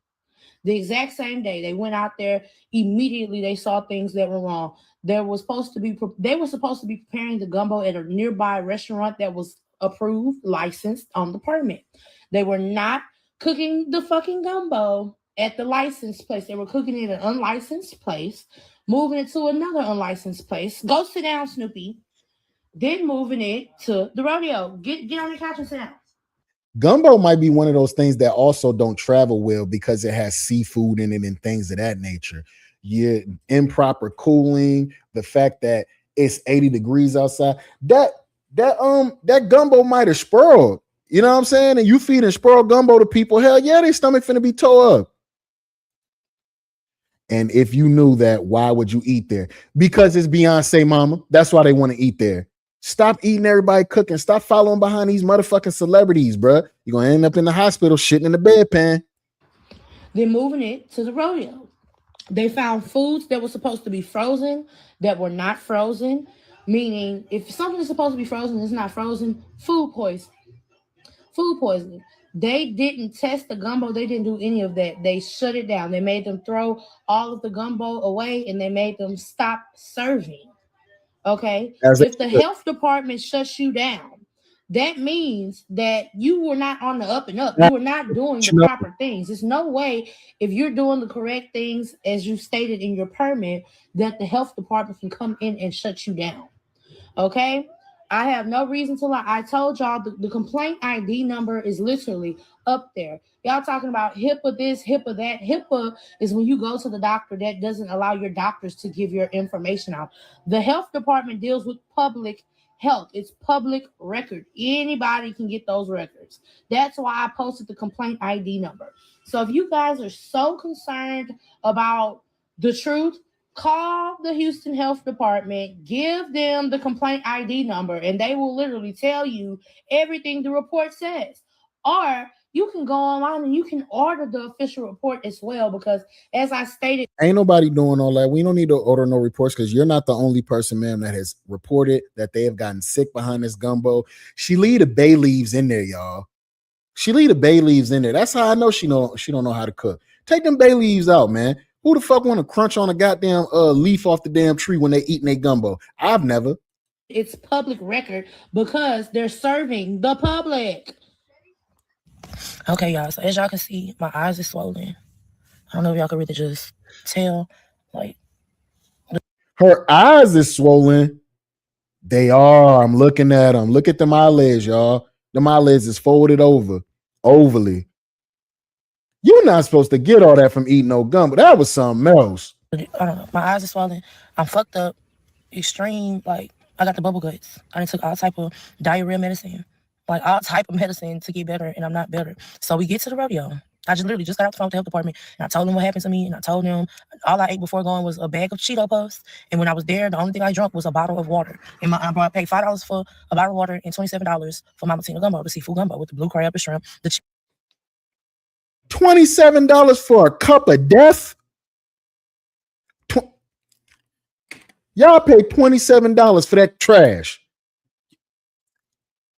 Speaker 15: They went out there immediately. They saw things that were wrong. They were supposed to be preparing the gumbo at a nearby restaurant that was approved, licensed on the permit. They were not cooking the fucking gumbo at the licensed place. They were cooking it at an unlicensed place, moving it to another unlicensed place. Go sit down, Snoopy. Then moving it to the rodeo. Get on the couch and sit down.
Speaker 2: Gumbo might be one of those things that also don't travel well because it has seafood in it and things of that nature. Yeah, improper cooling, the fact that it's 80 degrees outside. That gumbo might have spoiled. You know what I'm saying? And you feeding spoiled gumbo to people, hell yeah, their stomach finna be tore up. And if you knew that, why would you eat there? Because it's Beyonce, mama. That's why they want to eat there. Stop eating everybody cooking. Stop following behind these motherfucking celebrities, bruh. You're going to end up in the hospital shitting in the bedpan.
Speaker 15: Then moving it to the rodeo. They found foods that were supposed to be frozen that were not frozen. Meaning, if something is supposed to be frozen, it's not frozen. Food poisoning. They didn't test the gumbo. They didn't do any of that. They shut it down. They made them throw all of the gumbo away, and they made them stop serving. Okay? If the health department shuts you down, that means that you were not on the up and up. You were not doing the proper things. There's no way, if you're doing the correct things as you stated in your permit, that the health department can come in and shut you down. Okay? I have no reason to lie. I told y'all the complaint ID number is literally up there. Y'all talking about HIPAA this, HIPAA that. HIPAA is when you go to the doctor that doesn't allow your doctors to give your information out. The health department deals with public health. It's public record. Anybody can get those records. That's why I posted the complaint ID number. So if you guys are so concerned about the truth, call the Houston Health Department, give them the complaint ID number, and they will literally tell you everything the report says. Or you can go online and you can order the official report as well, because as I stated,
Speaker 2: ain't nobody doing all that. We don't need to order no reports because you're not the only person, ma'am, that has reported that they have gotten sick behind this gumbo. She leave the bay leaves in there, y'all. She leave the bay leaves in there. That's how I know she don't know how to cook. Take them bay leaves out, man. Who the fuck want to crunch on a goddamn leaf off the damn tree when they eating their gumbo? I've never.
Speaker 15: it's public record because they're serving the public.
Speaker 13: Okay, y'all. So as y'all can see, my eyes are swollen. I don't know if y'all can really just tell. Like,
Speaker 2: her eyes is swollen. They are. I'm looking at them. Look at them eyelids, y'all. Them eyelids is folded over, overly. You're not supposed to get all that from eating no gum, but that was something else.
Speaker 13: I don't know. My eyes are swollen. I'm fucked up. Extreme. Like, I got the bubble guts. I done took all type of diarrhea medicine, like all type of medicine to get better, and I'm not better. So we get to the rodeo. I just literally just got off the phone with the health department, and I told them what happened to me, and I told them all I ate before going was a bag of Cheeto Puffs, and when I was there, the only thing I drank was a bottle of water. And I paid $5 for a bottle of water and $27 for Mama Tina gumbo, the seafood gumbo with the blue crab and shrimp.
Speaker 2: $27 for a cup of death? Y'all pay $27 for that trash.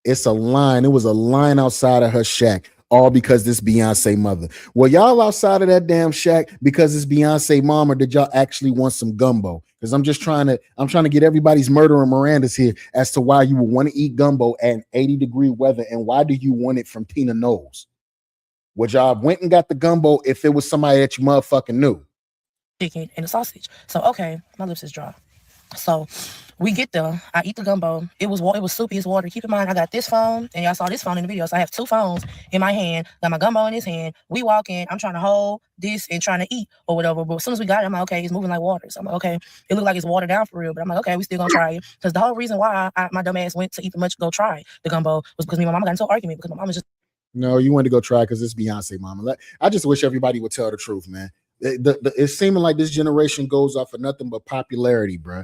Speaker 2: It's a line. It was a line outside of her shack, all because this Beyonce mother. Well, y'all outside of that damn shack because it's Beyonce mom, or did y'all actually want some gumbo? Because I'm trying to get everybody's murder and Miranda's here as to why you would want to eat gumbo at 80-degree weather, and why do you want it from Tina Knowles? Would y'all went and got the gumbo if it was somebody that you motherfucking knew?
Speaker 13: Chicken and a sausage. So okay, my lips is dry. So we get there. I eat the gumbo. It was soupy as water. Keep in mind, I got this phone, and y'all saw this phone in the video. So I have two phones in my hand. Got my gumbo in his hand. We walk in. I'm trying to hold this and trying to eat or whatever. But as soon as we got it, I'm like, okay, it's moving like water. So I'm like, okay, it looked like it's watered down for real. But I'm like, okay, we still gonna try it, because the whole reason why my dumb ass went to Eat the Much go try the gumbo was because me and my mama got into an argument because my mama just.
Speaker 2: No, you wanted to go try because it's Beyonce, mama. I just wish everybody would tell the truth, man. It's seeming like this generation goes off of nothing but popularity, bro.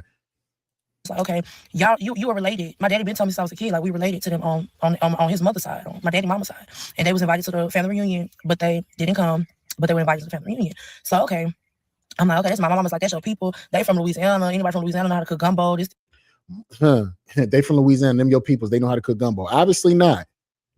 Speaker 13: Like, okay, y'all, you were related. My daddy been telling me since I was a kid, like we related to them on his mother's side, on my daddy mama's side, and they was invited to the family reunion, but they didn't come. But they were invited to the family reunion. So okay, I'm like, okay, that's my mama's like, that's your people. They from Louisiana. Anybody from Louisiana know how to cook gumbo? This.
Speaker 2: They from Louisiana. Them your peoples. They know how to cook gumbo. Obviously not.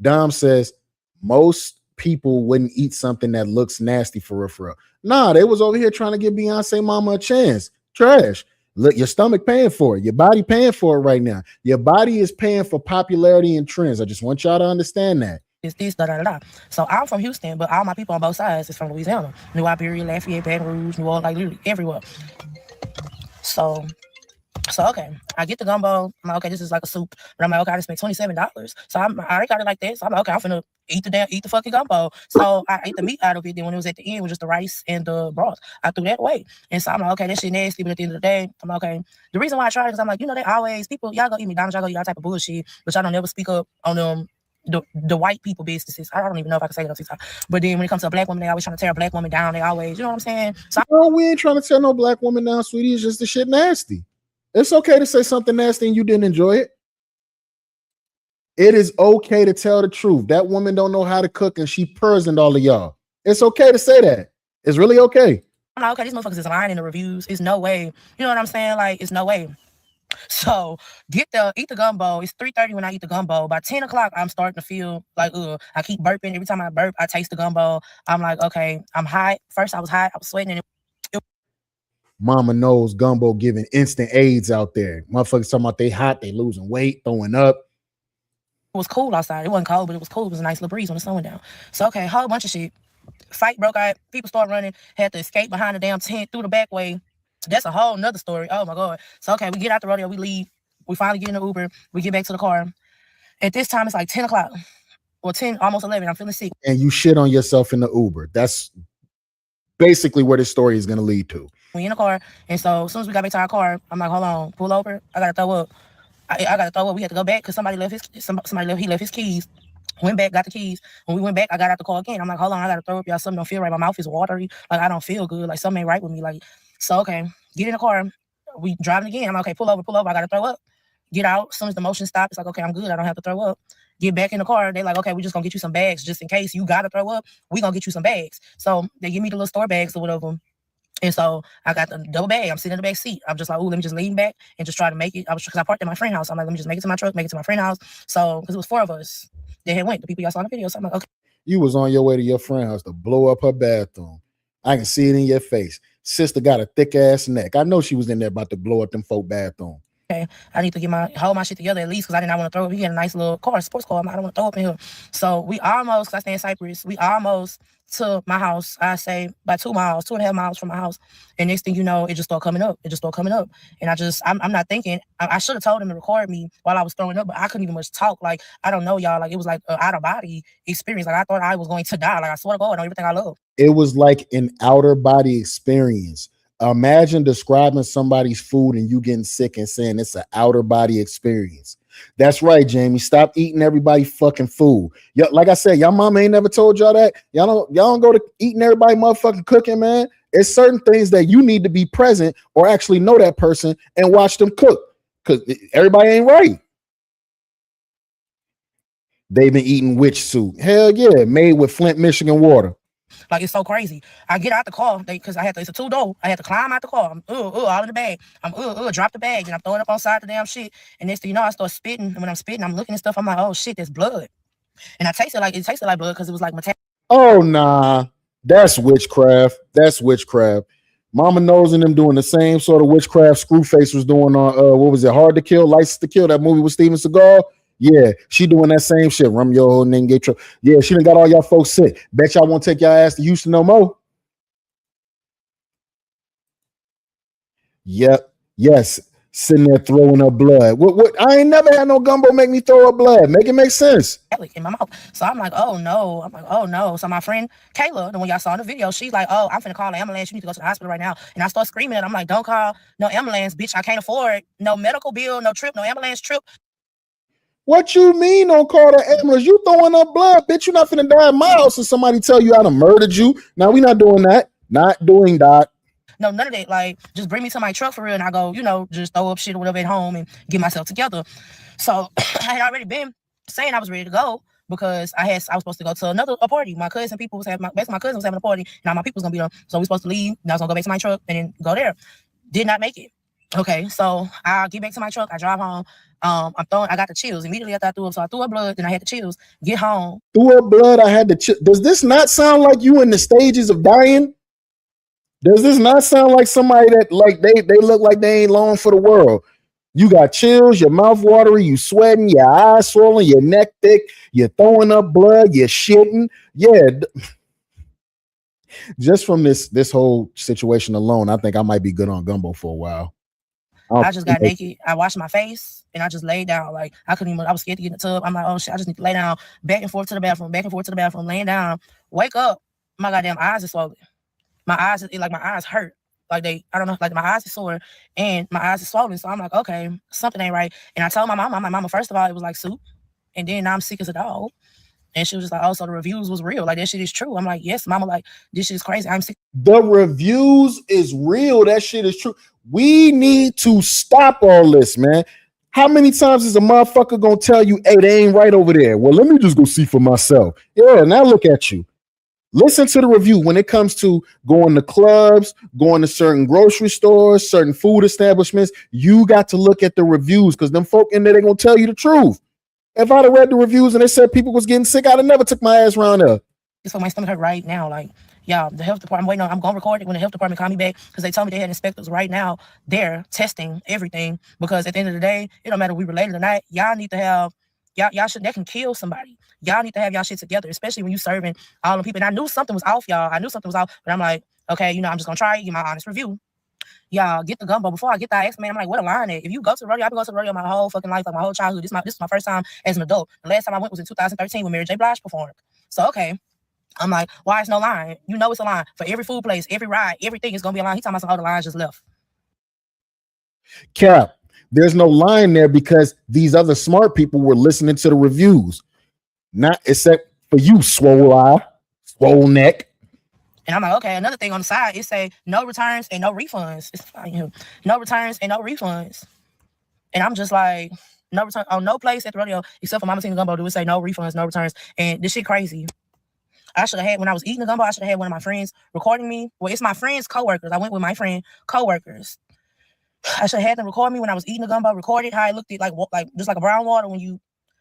Speaker 2: Dom says most people wouldn't eat something that looks nasty for real. Nah, they was over here trying to give Beyonce mama a chance. Trash. Look, your stomach paying for it. Your body paying for it right now. Your body is paying for popularity and trends. I just want y'all to understand that.
Speaker 13: This, da, da, da, da. So I'm from Houston, but all my people on both sides is from Louisiana. New Iberia, Lafayette, Baton Rouge, New Orleans, like literally everywhere. So okay, I get the gumbo. I'm like, okay, this is like a soup. But I'm like, okay, I just spent $27. So I already got it like that. So I'm like, okay, I'm finna eat the fucking gumbo. So I ate the meat out of it. Then when it was at the end, it was just the rice and the broth. I threw that away. And so I'm like, okay, that shit nasty. But at the end of the day, I'm like, okay. The reason why I tried it is I'm like, they always, people, y'all go eat McDonald's, y'all go eat all type of bullshit, but y'all don't never speak up on them. The white people businesses. I don't even know if I can say that on TikTok. But then when it comes to a black woman, they always trying to tear a black woman down. They always, you know what I'm saying? So
Speaker 2: no, we ain't trying to tear no black woman down, sweetie. It's just the shit nasty. It's okay to say something nasty and you didn't enjoy it. It is okay to tell the truth. That woman don't know how to cook and she poisoned all of y'all. It's okay to say that. It's really okay.
Speaker 13: I'm like, okay, these motherfuckers is lying in the reviews. It's no way. You know what I'm saying? Like, it's no way. So eat the gumbo. It's 3:30 when I eat the gumbo. By 10 o'clock, I'm starting to feel like, I keep burping. Every time I burp, I taste the gumbo. I'm like, okay, I'm hot. First, I was hot. I was sweating. And
Speaker 2: Mama knows gumbo giving instant AIDS out there. Motherfuckers talking about they hot, they losing weight, throwing up.
Speaker 13: It was cool outside. It wasn't cold, but it was cool. It was a nice little breeze when the sun went down. So, okay, whole bunch of shit. Fight broke out. People start running. Had to escape behind the damn tent through the back way. That's a whole nother story. Oh, my God. So, okay, we get out the rodeo. We leave.
Speaker 15: We finally get in the Uber. We get back to the car. At this time, it's like 10 o'clock or 10, almost 11. I'm feeling sick.
Speaker 2: And you shit on yourself in the Uber. That's basically where this story is going to lead to.
Speaker 15: We in the car, and so as soon as we got back to our car, I'm like, hold on, pull over. I gotta throw up. I gotta throw up. We had to go back because somebody left his keys. Went back, got the keys. When we went back, I got out the car again. I'm like, hold on, I gotta throw up, y'all. Something don't feel right. My mouth is watery. Like I don't feel good. Like something ain't right with me. Like so, okay, get in the car. We driving again. I'm like, okay, pull over. I gotta throw up. Get out. As soon as the motion stops, it's like, okay, I'm good. I don't have to throw up. Get back in the car. They like, okay, we just gonna get you some bags just in case you gotta throw up. We gonna get you some bags. So they give me the little store bags or whatever. And so I got the double bag. I'm sitting in the back seat. I'm just like, let me just lean back and just try to make it. Because I parked at my friend's house. I'm like, let me just make it to my truck, make it to my friend's house. So, because it was 4 of us that had went, the people y'all saw in the video. So I'm like, okay.
Speaker 2: You was on your way to your friend's house to blow up her bathroom. I can see it in your face. Sister got a thick ass neck. I know she was in there about to blow up them folk bathroom.
Speaker 15: Okay, I need to hold my shit together at least because I did not want to throw up. We had a nice little car, sports car. I don't want to throw up in here. So we almost, I stay in Cypress, we almost to my house, I say by 2 miles, 2.5 miles from my house. And next thing you know, it just started coming up. And I'm not thinking, I should have told him to record me while I was throwing up, but I couldn't even much talk. Like, I don't know, y'all. Like, it was like an out of body experience. Like, I thought I was going to die. Like, I swear to God, on everything I love.
Speaker 2: It was like an outer body experience. Imagine describing somebody's food and you getting sick and saying it's an outer body experience. That's right, Jamie. Stop eating everybody fucking food. Like I said, y'all mama ain't never told y'all that. Y'all don't go to eating everybody motherfucking cooking, man. It's certain things that you need to be present or actually know that person and watch them cook. Because everybody ain't right. They've been eating witch soup. Hell yeah, made with Flint, Michigan water.
Speaker 15: Like, it's so crazy. I get out the car because it's a 2-door. I had to climb out the car. I'm all in the bag. I'm drop the bag and I'm throwing up on side the damn shit. And next thing you know, I start spitting. And when I'm spitting, I'm looking at stuff. I'm like, oh shit, there's blood. And it tasted like blood because it was like metallic.
Speaker 2: Oh nah, that's witchcraft. Mama knows and them doing the same sort of witchcraft Screwface was doing on what was it? Hard to Kill, License to Kill, that movie with Steven Seagal. Yeah, she doing that same shit. Rum your whole name get trouble. Yeah, she done got all y'all folks sick. Bet y'all won't take y'all ass to Houston no more. Yep. Yes. Sitting there throwing up blood. What? I ain't never had no gumbo make me throw up blood. Make it make sense.
Speaker 15: In my mouth. So I'm like, oh no. So my friend Kayla, the one y'all saw in the video, she's like, oh, I'm finna call an ambulance. You need to go to the hospital right now. And I start screaming at her. I'm like, don't call no ambulance, bitch. I can't afford no medical bill, no trip, no ambulance trip.
Speaker 2: What you mean don't call the ambulance? You throwing up blood, bitch. You not finna die in my house and somebody tell you I done murdered you. Now we not doing that. Not doing that.
Speaker 15: No, none of that. Like, just bring me to my truck for real, and I go, just throw up shit or whatever at home and get myself together. So I had already been saying I was ready to go because I was supposed to go to another party. My cousin was having a party, and all my people was gonna be there. So we supposed to leave. And I was gonna go back to my truck and then go there. Did not make it. Okay, so I get back to my truck. I drive home. I got the chills immediately after I threw up. So I threw up blood. Then I had the chills. Get home.
Speaker 2: Threw up blood. I had the chills. Does this not sound like you in the stages of dying? Does this not sound like somebody that like they look like they ain't long for the world? You got chills, your mouth watery, you sweating, your eyes swollen, your neck thick, you're throwing up blood, you're shitting. Yeah. Just from this whole situation alone, I think I might be good on gumbo for a while.
Speaker 15: I just got naked. I washed my face and I just laid down. Like I was scared to get in the tub. I'm like, oh shit, I just need to lay down, back and forth to the bathroom, laying down, wake up. My goddamn eyes are swollen. My eyes hurt. Like my eyes are sore and my eyes are swollen. So I'm like, okay, something ain't right. And I told my mama, first of all, it was like soup. And then now I'm sick as a dog. And she was just like, oh, so the reviews was real. Like, that shit is true. I'm like, yes, mama, like, this shit is crazy. I'm sick.
Speaker 2: The reviews is real. That shit is true. We need to stop all this, man. How many times is a motherfucker gonna tell you, hey, they ain't right over there? Well, let me just go see for myself. Yeah, now look at you. Listen to the review when it comes to going to clubs, going to certain grocery stores, certain food establishments. You got to look at the reviews because them folk in there, they're going to tell you the truth. If I'd have read the reviews and they said people was getting sick, I'd have never took my ass around there.
Speaker 15: So my stomach hurt right now. Like, yeah, the health department, I'm going to record it when the health department call me back because they told me they had inspectors right now there testing everything because at the end of the day, it don't matter if we related or not. Y'all need to have, that can kill somebody. Y'all need to have y'all shit together, especially when you serving all the people. And I knew something was off, y'all. But I'm like, okay, I'm just going to try it, give my honest review.
Speaker 13: y'all get the gumbo before I get that X-Man. I'm like, what a line at? If you go to the rodeo, I've been going to the rodeo my whole fucking life, like my whole childhood. This is my first time as an adult. The last time I went was in 2013 when Mary J. Blige performed. So okay. I'm like, why is no line? You know it's a line. For every food place, every ride, everything is gonna be a line. He talking about some other lines just left.
Speaker 2: Cap, there's no line there because these other smart people were listening to the reviews. Not except for you, swole eye, swole neck.
Speaker 13: And I'm like, okay, another thing on the side, it say no returns and no refunds. It's no returns and no refunds. And I'm just like, no return on no place at the rodeo except for Mama Tina Gumbo. Do it say no refunds, no returns? And this shit crazy. I should have had, when I was eating the gumbo, I should have had one of my friends recording me. Well, it's my friends' coworkers. I went with my friend coworkers. I should have had them record me when I was eating the gumbo, recorded how I looked at like just like a brown water when you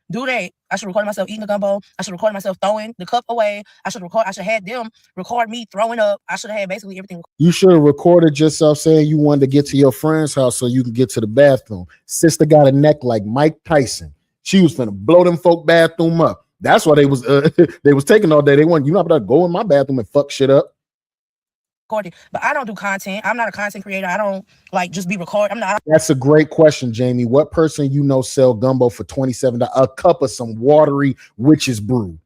Speaker 13: do that. I should record myself eating the gumbo. I should record myself throwing the cup away. I should have had them record me throwing up. I should have had basically everything.
Speaker 2: You should have recorded yourself saying you wanted to get to your friend's house so you can get to the bathroom. Sister got a neck like Mike Tyson. She was finna blow them folk bathroom up. That's why they was taking all day. They want, you know, about to go in my bathroom and fuck shit up.
Speaker 13: But I don't do content. I'm not a content creator. I don't like just be recording.
Speaker 2: That's a great question, Jamie. What person you know sell gumbo for $27? A cup of some watery witch's brew.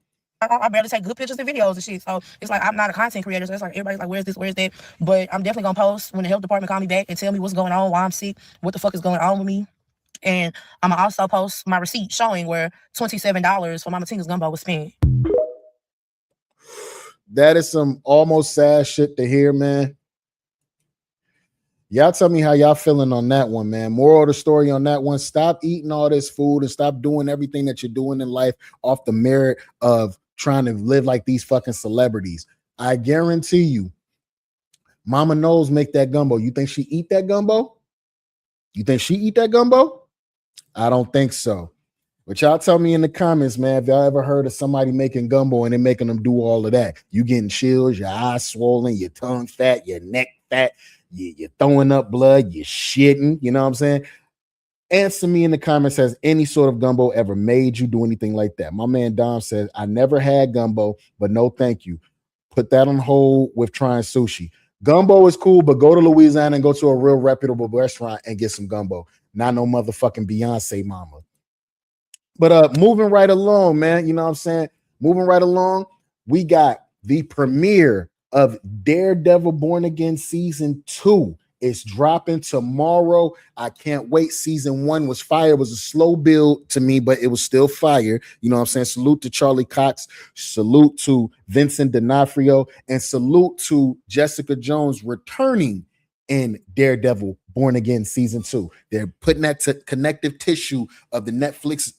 Speaker 13: I barely take good pictures and videos and shit. So it's like I'm not a content creator. So it's like everybody's like, where's this? Where's that? But I'm definitely gonna post when the health department call me back and tell me what's going on, why I'm sick, what the fuck is going on with me. And I'm gonna also post my receipt showing where $27 for Mama Tina's gumbo was spent.
Speaker 2: That is some almost sad shit to hear, man. Y'all tell me how y'all feeling on that one, man. Moral of the story on that one, stop eating all this food and stop doing everything that you're doing in life off the merit of trying to live like these fucking celebrities. I guarantee you, Mama Knowles make that gumbo. You think she eat that gumbo? You think she eat that gumbo? I don't think so. But y'all tell me in the comments, man, if y'all ever heard of somebody making gumbo and then making them do all of that. You getting chills, your eyes swollen, your tongue fat, your neck fat, you're throwing up blood, you're shitting, you know what I'm saying? Answer me in the comments, has any sort of gumbo ever made you do anything like that? My man Dom says, I never had gumbo, but no thank you. Put that on hold with trying sushi. Gumbo is cool, but go to Louisiana and go to a real reputable restaurant and get some gumbo. Not no motherfucking Beyonce mama. But moving right along, man, you know what I'm saying? Moving right along, we got the premiere of Daredevil Born Again Season 2. It's dropping tomorrow. I can't wait. Season 1 was fire. It was a slow build to me, but it was still fire. You know what I'm saying? Salute to Charlie Cox. Salute to Vincent D'Onofrio. And salute to Jessica Jones returning in Daredevil Born Again Season 2. They're putting that connective tissue of the Netflix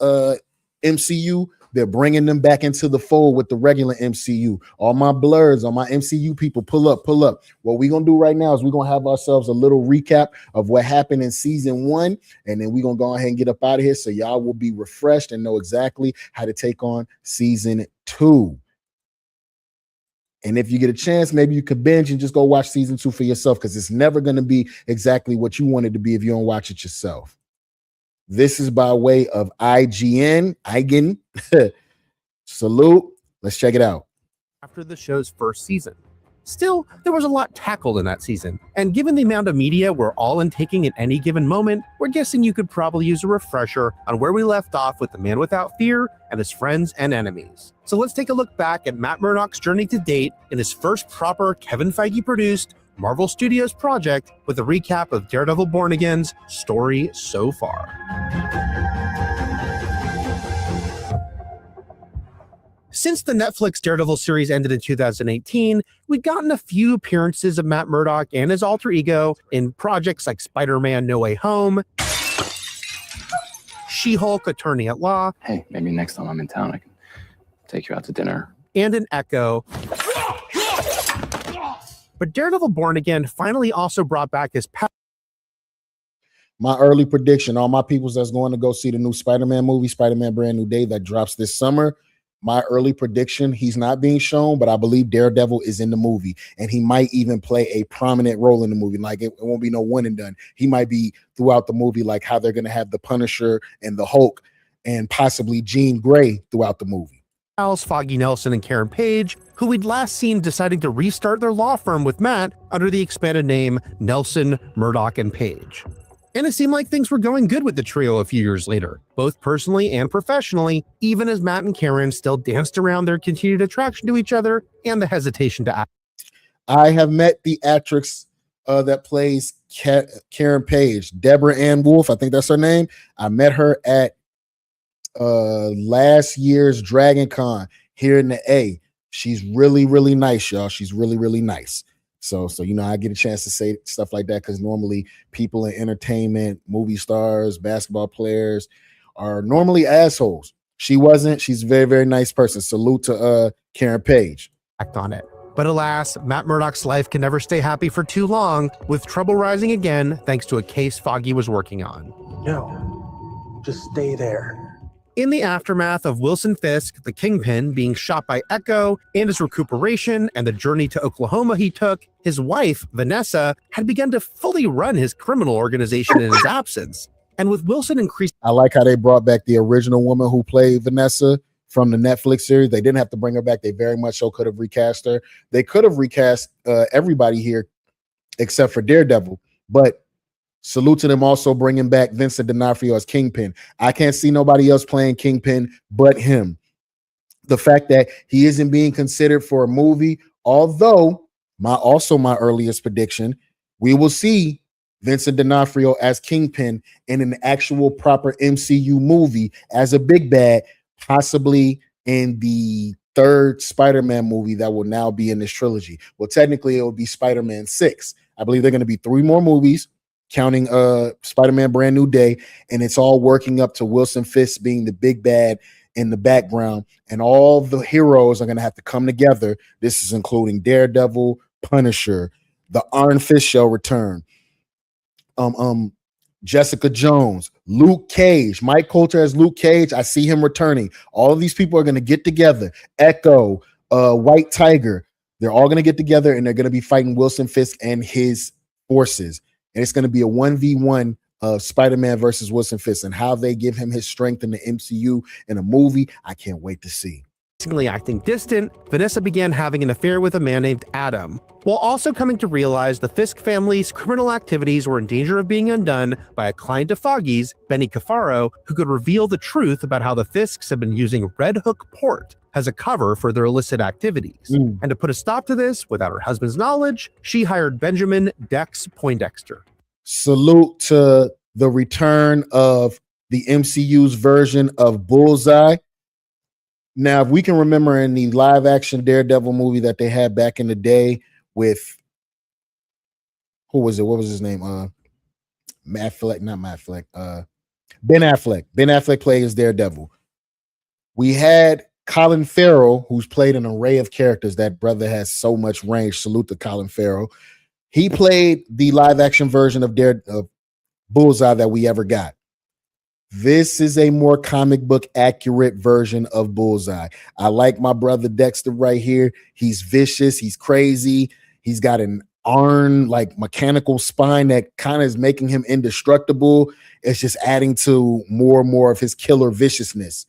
Speaker 2: MCU. They're bringing them back into the fold with the regular MCU. All my blurs, all my MCU people, pull up. What we're going to do right now is we're going to have ourselves a little recap of what happened in Season 1, and then we're going to go ahead and get up out of here so y'all will be refreshed and know exactly how to take on Season 2. And if you get a chance, maybe you could binge and just go watch Season 2 for yourself, because it's never going to be exactly what you want it to be if you don't watch it yourself. This is by way of IGN. Salute. Let's check it out.
Speaker 14: After the show's first season. Still, there was a lot tackled in that season, and given the amount of media we're all intaking at any given moment, we're guessing you could probably use a refresher on where we left off with the Man Without Fear and his friends and enemies. So let's take a look back at Matt Murdock's journey to date in his first proper Kevin Feige-produced Marvel Studios project with a recap of Daredevil Born Again's story so far. Since the Netflix Daredevil series ended in 2018, we've gotten a few appearances of Matt Murdock and his alter ego in projects like Spider-Man No Way Home, She-Hulk Attorney at Law,
Speaker 16: hey, maybe next time I'm in town I can take you out to dinner,
Speaker 14: and in Echo. But Daredevil Born Again finally also brought back his
Speaker 2: my early prediction, all my peoples that's going to go see the new Spider-Man movie, Spider-Man Brand New Day, that drops this summer. My early prediction, he's not being shown, but I believe Daredevil is in the movie, and he might even play a prominent role in the movie. Like it won't be no one and done. He might be throughout the movie, like how they're going to have the Punisher and the Hulk and possibly Jean Grey throughout the movie.
Speaker 14: House, Foggy Nelson and Karen Page, who we'd last seen deciding to restart their law firm with Matt under the expanded name Nelson, Murdoch, and Page. And it seemed like things were going good with the trio a few years later, both personally and professionally, even as Matt and Karen still danced around their continued attraction to each other and the hesitation to act.
Speaker 2: I have met the actress that plays Karen Page, Deborah Ann Wolf, I think that's her name. I met her at last year's Dragon Con here in the A. She's really, really nice, y'all. She's really, really nice. So I get a chance to say stuff like that because normally people in entertainment, movie stars, basketball players are normally assholes. She wasn't. She's a very, very nice person. Salute to Karen Page.
Speaker 14: Act on it. But alas, Matt Murdoch's life can never stay happy for too long, with trouble rising again thanks to a case Foggy was working on.
Speaker 17: No, just stay there.
Speaker 14: In the aftermath of Wilson Fisk, the Kingpin, being shot by Echo, and his recuperation and the journey to Oklahoma he took, his wife, Vanessa, had begun to fully run his criminal organization in his absence. And with Wilson increased...
Speaker 2: I like how they brought back the original woman who played Vanessa from the Netflix series. They didn't have to bring her back. They very much so could have recast her. They could have recast everybody here except for Daredevil. But salute to them also bringing back Vincent D'Onofrio as Kingpin. I can't see nobody else playing Kingpin but him. The fact that he isn't being considered for a movie, although my earliest prediction, we will see Vincent D'Onofrio as Kingpin in an actual proper MCU movie as a big bad, possibly in the third Spider-Man movie that will now be in this trilogy. Well, technically it will be Spider-Man 6. I believe they're going to be 3 more movies, counting Spider-Man Brand New Day, and it's all working up to Wilson Fisk being the big bad in the background, and all the heroes are going to have to come together. This is including Daredevil, Punisher, the Iron Fist shall return, Jessica Jones, Luke Cage, Mike Coulter as Luke Cage. I see him returning. All of these people are going to get together. Echo, White Tiger, they're all going to get together and they're going to be fighting Wilson Fisk and his forces. And it's going to be a 1v1 of Spider-Man versus Wilson Fisk, and how they give him his strength in the MCU in a movie. I can't wait to see.
Speaker 14: Acting distant, Vanessa began having an affair with a man named Adam, while also coming to realize the Fisk family's criminal activities were in danger of being undone by a client of Foggy's, Benny Cafaro, who could reveal the truth about how the Fisks have been using Red Hook Port as a cover for their illicit activities. And to put a stop to this, without her husband's knowledge, she hired Benjamin Dex Poindexter.
Speaker 2: Salute to the return of the MCU's version of Bullseye. Now, if we can remember in the live action Daredevil movie that they had back in the day with, who was it? What was his name? Matt Fleck, not Matt Fleck. Ben Affleck. Ben Affleck played as Daredevil. We had Colin Farrell, who's played an array of characters. That brother has so much range. Salute to Colin Farrell. He played the live action version of Bullseye that we ever got. This is a more comic book accurate version of Bullseye. I like my brother Dexter right here. He's vicious. He's crazy. He's got an iron, like mechanical spine that kind of is making him indestructible. It's just adding to more and more of his killer viciousness.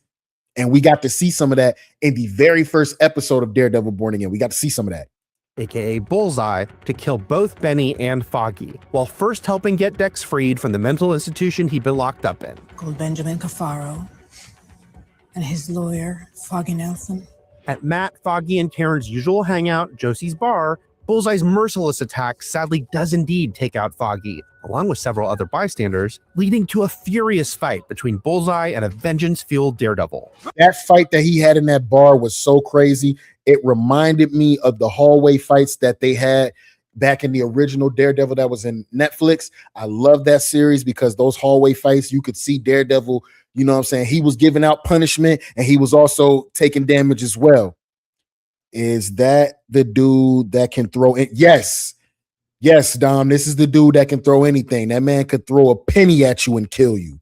Speaker 2: And we got to see some of that in the very first episode of Daredevil Born Again. We got to see some of that.
Speaker 14: AKA Bullseye, to kill both Benny and Foggy, while first helping get Dex freed from the mental institution he'd been locked up in.
Speaker 18: Called Benjamin Cafaro and his lawyer, Foggy Nelson.
Speaker 14: At Matt, Foggy, and Karen's usual hangout, Josie's Bar, Bullseye's merciless attack sadly does indeed take out Foggy, along with several other bystanders, leading to a furious fight between Bullseye and a vengeance-fueled Daredevil.
Speaker 2: That fight that he had in that bar was so crazy. It reminded me of the hallway fights that they had back in the original Daredevil that was in Netflix. I love that series because those hallway fights, you could see Daredevil, you know what I'm saying? He was giving out punishment and he was also taking damage as well. Is that the dude that can throw it? Yes. Yes, Dom, this is the dude that can throw anything. That man could throw a penny at you and kill you.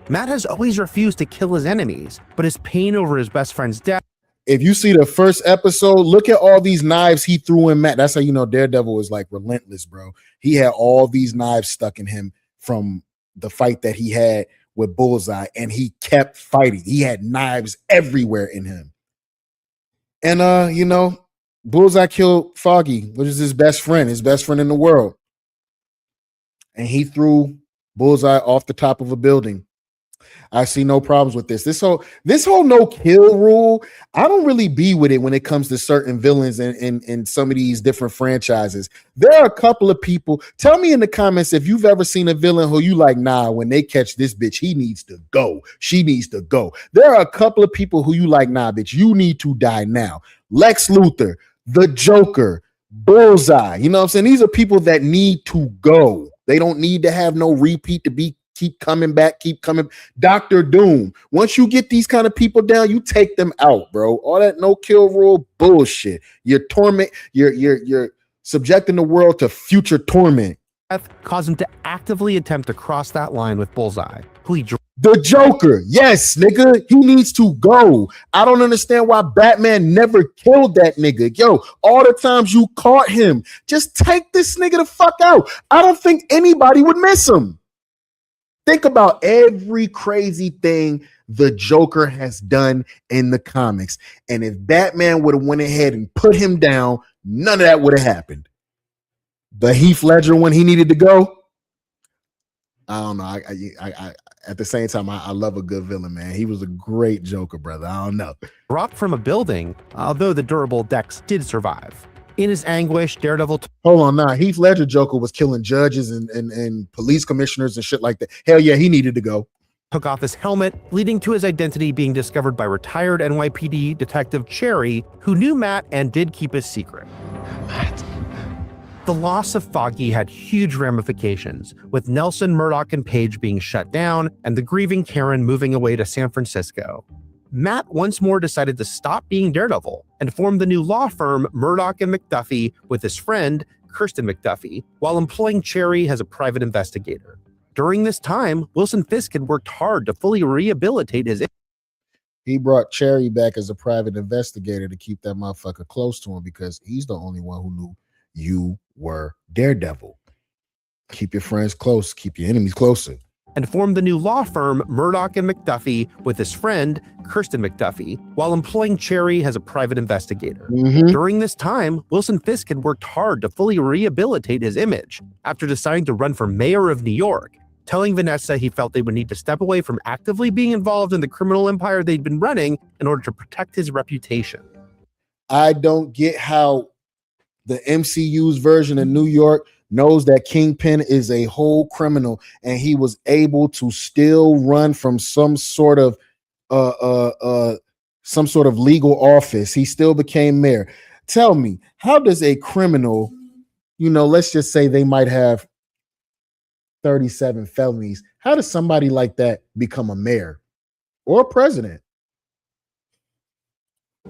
Speaker 14: Matt has always refused to kill his enemies, but his pain over his best friend's death.
Speaker 2: If you see the first episode, look at all these knives he threw in Matt. That's how you know Daredevil was like relentless, bro. He had all these knives stuck in him from the fight that he had with Bullseye, and he kept fighting. He had knives everywhere in him. And Bullseye killed Foggy, which is his best friend in the world. And he threw Bullseye off the top of a building. I see no problems with this. This whole no kill rule, I don't really be with it when it comes to certain villains in some of these different franchises. There are a couple of people. Tell me in the comments if you've ever seen a villain who you like, nah, when they catch this bitch, he needs to go. She needs to go. There are a couple of people who you like, nah, bitch, you need to die now. Lex Luthor, the Joker, Bullseye. You know what I'm saying? These are people that need to go. They don't need to have no repeat to keep coming back, keep coming. Dr. Doom. Once you get these kind of people down, you take them out, bro. All that no kill rule bullshit. You're subjecting the world to future torment.
Speaker 14: Caused him to actively attempt to cross that line with Bullseye, who he
Speaker 2: the Joker. Yes, nigga. He needs to go. I don't understand why Batman never killed that nigga. Yo, all the times you caught him, just take this nigga the fuck out. I don't think anybody would miss him. Think about every crazy thing the Joker has done in the comics. And if Batman would have went ahead and put him down, none of that would have happened. The Heath Ledger when he needed to go, I don't know. I at the same time, I love a good villain, man. He was a great Joker, brother. I don't know.
Speaker 14: Dropped from a building, although the durable Dex did survive. In his anguish, Daredevil...
Speaker 2: Hold on now. Heath Ledger Joker was killing judges and police commissioners and shit like that. Hell yeah, he needed to go.
Speaker 14: Took off his helmet, leading to his identity being discovered by retired NYPD detective Cherry, who knew Matt and did keep his secret.
Speaker 16: Matt.
Speaker 14: The loss of Foggy had huge ramifications, with Nelson, Murdoch, and Page being shut down, and the grieving Karen moving away to San Francisco. Matt once more decided to stop being Daredevil and formed the new law firm Murdoch and McDuffie with his friend, Kirsten McDuffie, while employing Cherry as a private investigator. During this time, Wilson Fisk had worked hard to fully rehabilitate his...
Speaker 2: He brought Cherry back as a private investigator to keep that motherfucker close to him because he's the only one who knew you were Daredevil. Keep your friends close, keep your enemies closer.
Speaker 14: And formed the new law firm Murdoch and McDuffie with his friend, Kirsten McDuffie, while employing Cherry as a private investigator. During this time, Wilson Fisk had worked hard to fully rehabilitate his image after deciding to run for mayor of New York, telling Vanessa he felt they would need to step away from actively being involved in the criminal empire they'd been running in order to protect his reputation.
Speaker 2: I don't get how the MCU's version of New York knows that Kingpin is a whole criminal and he was able to still run from some sort of legal office. He still became mayor. Tell me, how does a criminal, let's just say they might have 37 felonies. How does somebody like that become a mayor or a president?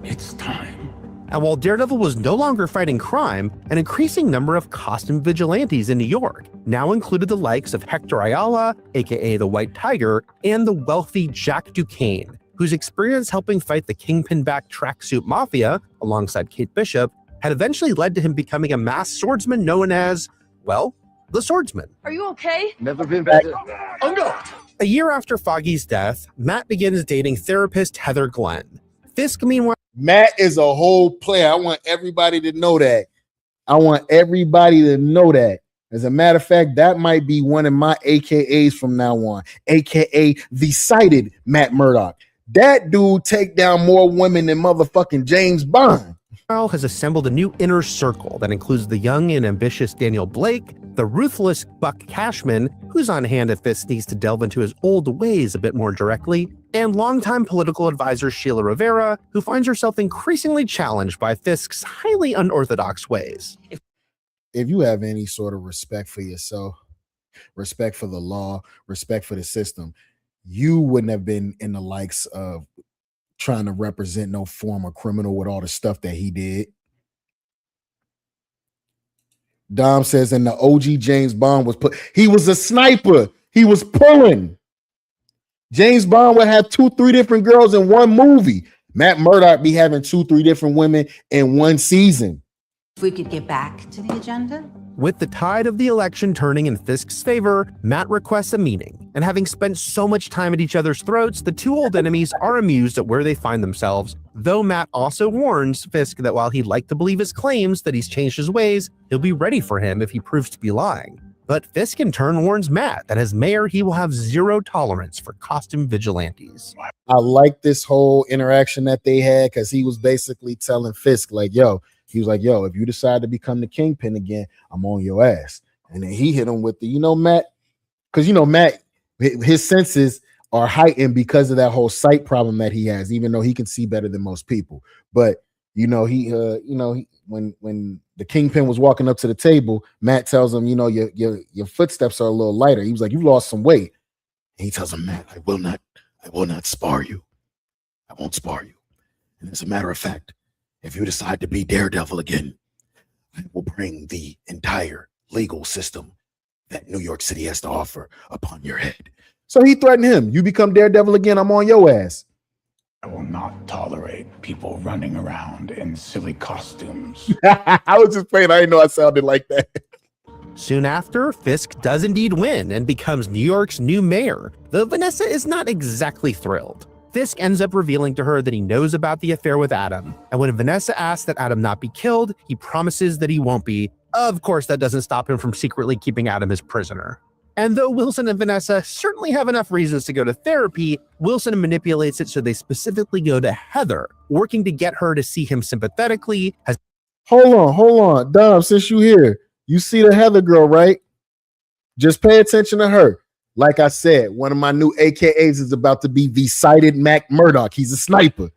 Speaker 16: It's time.
Speaker 14: And while Daredevil was no longer fighting crime, an increasing number of costume vigilantes in New York now included the likes of Hector Ayala, aka the White Tiger, and the wealthy Jack Duquesne, whose experience helping fight the Kingpin-backed tracksuit mafia, alongside Kate Bishop, had eventually led to him becoming a masked swordsman known as, well, the Swordsman.
Speaker 19: Are you okay?
Speaker 16: Never been better.
Speaker 19: Oh no!
Speaker 14: A year after Foggy's death, Matt begins dating therapist Heather Glenn. Fisk, meanwhile...
Speaker 2: Matt is a whole player. I want everybody to know that. As a matter of fact, that might be one of my AKAs from now on, AKA the cited Matt Murdock. That dude take down more women than motherfucking James Bond.
Speaker 14: Has assembled a new inner circle that includes the young and ambitious Daniel Blake, the ruthless Buck Cashman, who's on hand if Fisk needs to delve into his old ways a bit more directly, and longtime political advisor Sheila Rivera, who finds herself increasingly challenged by Fisk's highly unorthodox ways.
Speaker 2: If you have any sort of respect for yourself, respect for the law, respect for the system, you wouldn't have been in the likes of trying to represent no former criminal with all the stuff that he did. Dom says in the OG James Bond he was a sniper. He was pulling. James Bond would have 2-3 different girls in one movie. Matt Murdock be having 2-3 different women in one season.
Speaker 19: If we could get back to the agenda.
Speaker 14: With the tide of the election turning in Fisk's favor, Matt requests a meeting, and having spent so much time at each other's throats, the two old enemies are amused at where they find themselves, though Matt also warns Fisk that while he'd like to believe his claims that he's changed his ways, he'll be ready for him if he proves to be lying. But Fisk in turn warns Matt that as mayor, he will have zero tolerance for costume vigilantes.
Speaker 2: I like this whole interaction that they had because he was basically telling Fisk, like, yo, he was like, yo, if you decide to become the kingpin again, I'm on your ass. And then he hit him with the, Matt, because, Matt, his senses are heightened because of that whole sight problem that he has, even though he can see better than most people. But, when the kingpin was walking up to the table, Matt tells him, your footsteps are a little lighter. He was like, you lost some weight. And he tells him, Matt, I will not spar you. I won't spar you. And as a matter of fact, if you decide to be Daredevil again, I will bring the entire legal system that New York City has to offer upon your head. So he threatened him. You become Daredevil again, I'm on your ass.
Speaker 20: I will not tolerate people running around in silly costumes.
Speaker 2: I was just playing. I didn't know I sounded like that.
Speaker 14: Soon after, Fisk does indeed win and becomes New York's new mayor, though Vanessa is not exactly thrilled. Fisk ends up revealing to her that he knows about the affair with Adam, and when Vanessa asks that Adam not be killed, he promises that he won't be. Of course, that doesn't stop him from secretly keeping Adam his prisoner. And though Wilson and Vanessa certainly have enough reasons to go to therapy, Wilson manipulates it so they specifically go to Heather, working to get her to see him sympathetically.
Speaker 2: Hold on. Dom, since you here, you see the Heather girl, right? Just pay attention to her. Like I said, one of my new AKAs is about to be the sighted Mac Murdock. He's a sniper.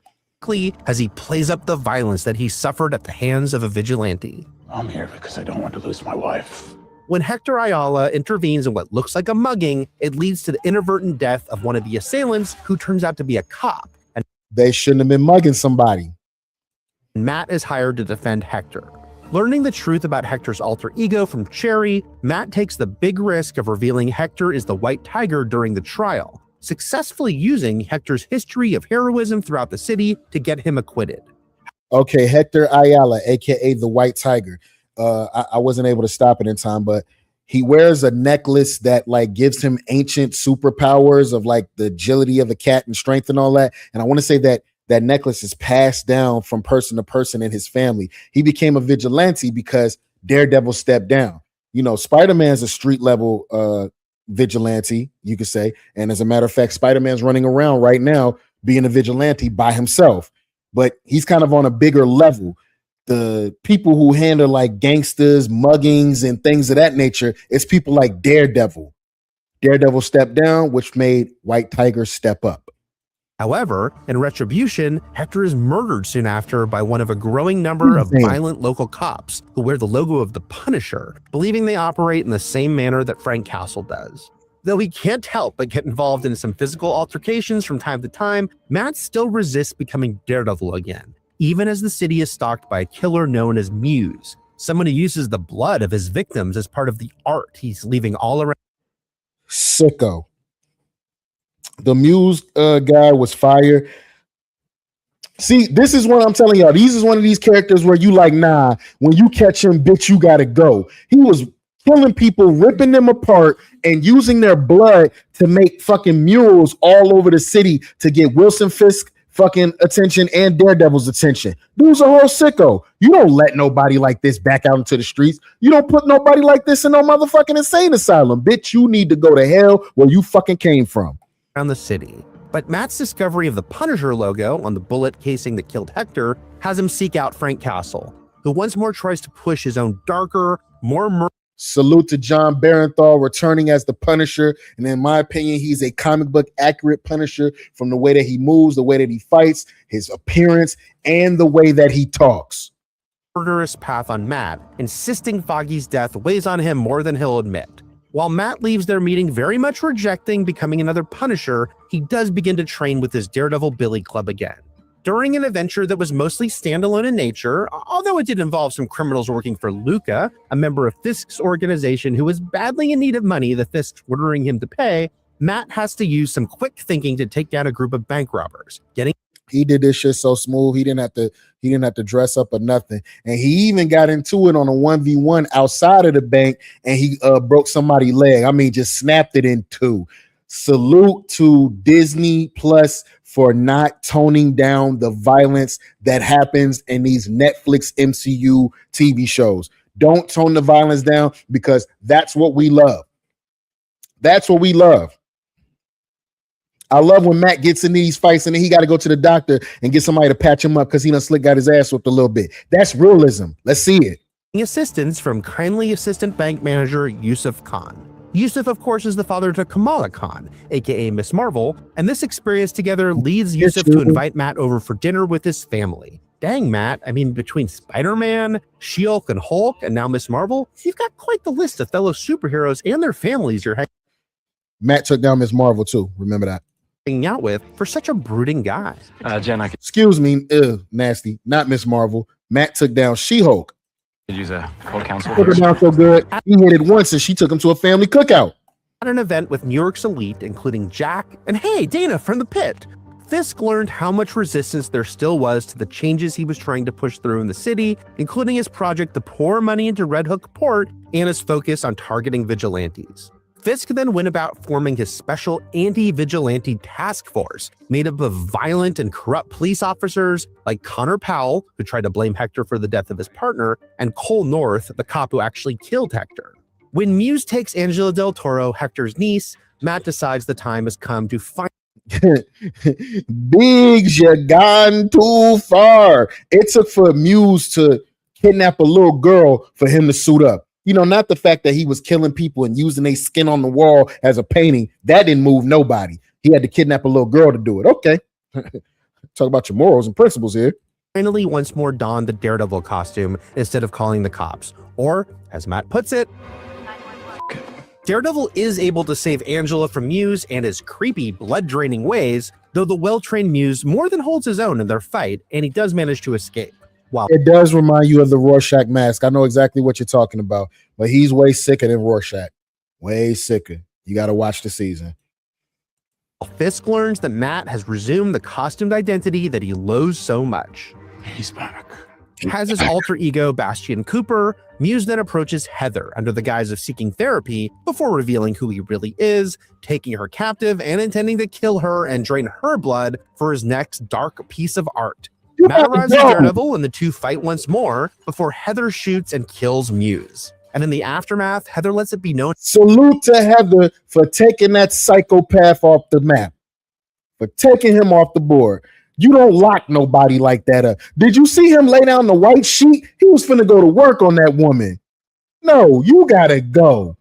Speaker 14: As he plays up the violence that he suffered at the hands of a vigilante.
Speaker 20: I'm here because I don't want to lose my wife.
Speaker 14: When Hector Ayala intervenes in what looks like a mugging, it leads to the inadvertent death of one of the assailants, who turns out to be a cop. And
Speaker 2: they shouldn't have been mugging somebody.
Speaker 14: Matt is hired to defend Hector. Learning the truth about Hector's alter ego from Cherry, Matt takes the big risk of revealing Hector is the White Tiger during the trial, successfully using Hector's history of heroism throughout the city to get him acquitted.
Speaker 2: Okay, Hector Ayala, aka the White Tiger. I wasn't able to stop it in time, but he wears a necklace that like gives him ancient superpowers of like the agility of a cat and strength and all that. And I want to say that that necklace is passed down from person to person in his family. He became a vigilante because Daredevil stepped down. Spider-Man's a street level vigilante, you could say. And as a matter of fact, Spider-Man's running around right now being a vigilante by himself, but he's kind of on a bigger level. The people who handle like gangsters, muggings, and things of that nature, it's people like Daredevil. Daredevil stepped down, which made White Tiger step up.
Speaker 14: However, in retribution, Hector is murdered soon after by one of a growing number of violent local cops who wear the logo of the Punisher, believing they operate in the same manner that Frank Castle does. Though he can't help but get involved in some physical altercations from time to time, Matt still resists becoming Daredevil again, even as the city is stalked by a killer known as Muse, someone who uses the blood of his victims as part of the art he's leaving all around.
Speaker 2: Sicko. The Muse guy was fire. See, this is what I'm telling y'all. These is one of these characters where you like, nah, when you catch him, bitch, you gotta go. He was killing people, ripping them apart, and using their blood to make fucking murals all over the city to get Wilson Fisk fucking attention and Daredevil's attention. Dude's a whole sicko. You don't let nobody like this back out into the streets. You don't put nobody like this in no motherfucking insane asylum. Bitch, you need to go to hell where you fucking came from.
Speaker 14: Around the city. But Matt's discovery of the Punisher logo on the bullet casing that killed Hector has him seek out Frank Castle, who once more tries to push his own darker, more
Speaker 2: Salute to John Barenthal returning as the Punisher. And in my opinion, he's a comic book accurate Punisher from the way that he moves, the way that he fights, his appearance, and the way that he talks.
Speaker 14: Murderous path on Matt, insisting Foggy's death weighs on him more than he'll admit. While Matt leaves their meeting very much rejecting becoming another Punisher, he does begin to train with his Daredevil Billy Club again. During an adventure that was mostly standalone in nature, although it did involve some criminals working for Luca, a member of Fisk's organization who was badly in need of money the Fisk's ordering him to pay, Matt has to use some quick thinking to take down a group of bank robbers,
Speaker 2: He did this shit so smooth. He didn't have to dress up or nothing. And he even got into it on a 1v1 outside of the bank, and he broke somebody's leg. I mean, just snapped it in two. Salute to Disney Plus for not toning down the violence that happens in these Netflix MCU TV shows. Don't tone the violence down, because that's what we love. That's what we love. I love when Matt gets in these fights and then he got to go to the doctor and get somebody to patch him up because he done got his ass whipped a little bit. That's realism. Let's see it.
Speaker 14: Assistance from kindly assistant bank manager Yusuf Khan. Yusuf, of course, is the father to Kamala Khan, aka Miss Marvel, and this experience together leads Yusuf to invite Matt over for dinner with his family. Dang, Matt, I mean, between Spider-Man, She-Hulk, and Hulk, and now Miss Marvel, you've got quite the list of fellow superheroes and their families you're
Speaker 2: Matt took down Miss Marvel too, remember that.
Speaker 14: Hanging out with for such a brooding guy.
Speaker 16: Jen, I
Speaker 2: Excuse me, nasty, not Miss Marvel. Matt took down She-Hulk.
Speaker 16: could use a co-counsel.
Speaker 2: Took her down so good, he hit it once and she took him to a family cookout.
Speaker 14: At an event with New York's elite, including Jack and hey, Dana from the pit. Fisk learned how much resistance there still was to the changes he was trying to push through in the city, including his project to pour money into Red Hook Port and his focus on targeting vigilantes. Fisk then went about forming his special anti-vigilante task force made up of violent and corrupt police officers like Connor Powell, who tried to blame Hector for the death of his partner, and Cole North, the cop who actually killed Hector. When Muse takes Angela Del Toro, Hector's niece, Matt decides the time has come to find
Speaker 2: Biggs, you gone too far. It took for Muse to kidnap a little girl for him to suit up. You know, not the fact that he was killing people and using their skin on the wall as a painting. That didn't move nobody. He had to kidnap a little girl to do it. Okay. Talk about your morals and principles here.
Speaker 14: Finally once more donned the Daredevil costume instead of calling the cops. Or, as Matt puts it, Daredevil is able to save Angela from Muse and his creepy, blood-draining ways, though the well-trained Muse more than holds his own in their fight, and he does manage to escape. Wow.
Speaker 2: It does remind you of the Rorschach mask. I know exactly what you're talking about, but he's way sicker than Rorschach. Way sicker. You got to watch the season.
Speaker 14: Fisk learns that Matt has resumed the costumed identity that he loathes so much.
Speaker 20: He's back.
Speaker 14: Has his alter ego, Bastian Cooper, Muse then approaches Heather under the guise of seeking therapy before revealing who he really is, taking her captive and intending to kill her and drain her blood for his next dark piece of art. Matt arrives as Daredevil and the two fight once more before Heather shoots and kills Muse. And in the aftermath, Heather lets it be known.
Speaker 2: Salute to Heather for taking that psychopath off the map, for taking him off the board. You don't lock nobody like that up. Did you see him lay down the white sheet? He was finna go to work on that woman. No, you gotta go.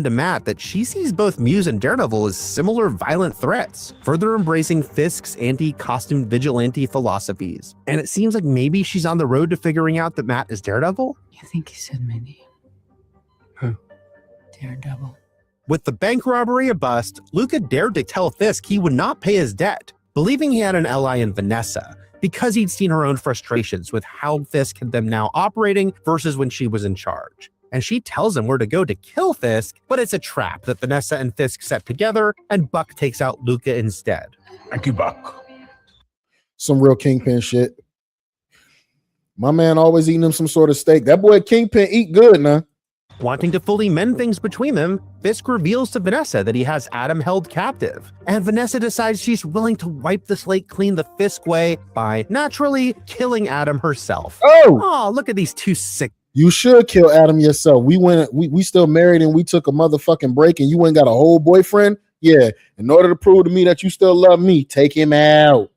Speaker 14: To Matt that she sees both Muse and Daredevil as similar violent threats, further embracing Fisk's anti-costume vigilante philosophies. And it seems like maybe she's on the road to figuring out that Matt is Daredevil?
Speaker 21: You think he said my name?
Speaker 14: Who?
Speaker 21: Daredevil.
Speaker 14: With the bank robbery a bust, Luca dared to tell Fisk he would not pay his debt, believing he had an ally in Vanessa, because he'd seen her own frustrations with how Fisk had them now operating versus when she was in charge. And she tells him where to go to kill Fisk, but it's a trap that Vanessa and Fisk set together, and Buck takes out Luca instead.
Speaker 20: Thank you, Buck.
Speaker 2: Some real Kingpin shit. My man always eating him some sort of steak. That boy Kingpin eat good, now.
Speaker 14: Wanting to fully mend things between them, Fisk reveals to Vanessa that he has Adam held captive. And Vanessa decides she's willing to wipe the slate clean the Fisk way by, naturally, killing Adam herself. Oh, look at these two sick.
Speaker 2: You should kill Adam yourself. We still married and we took a motherfucking break and you ain't got a whole boyfriend? Yeah. In order to prove to me that you still love me, take him out.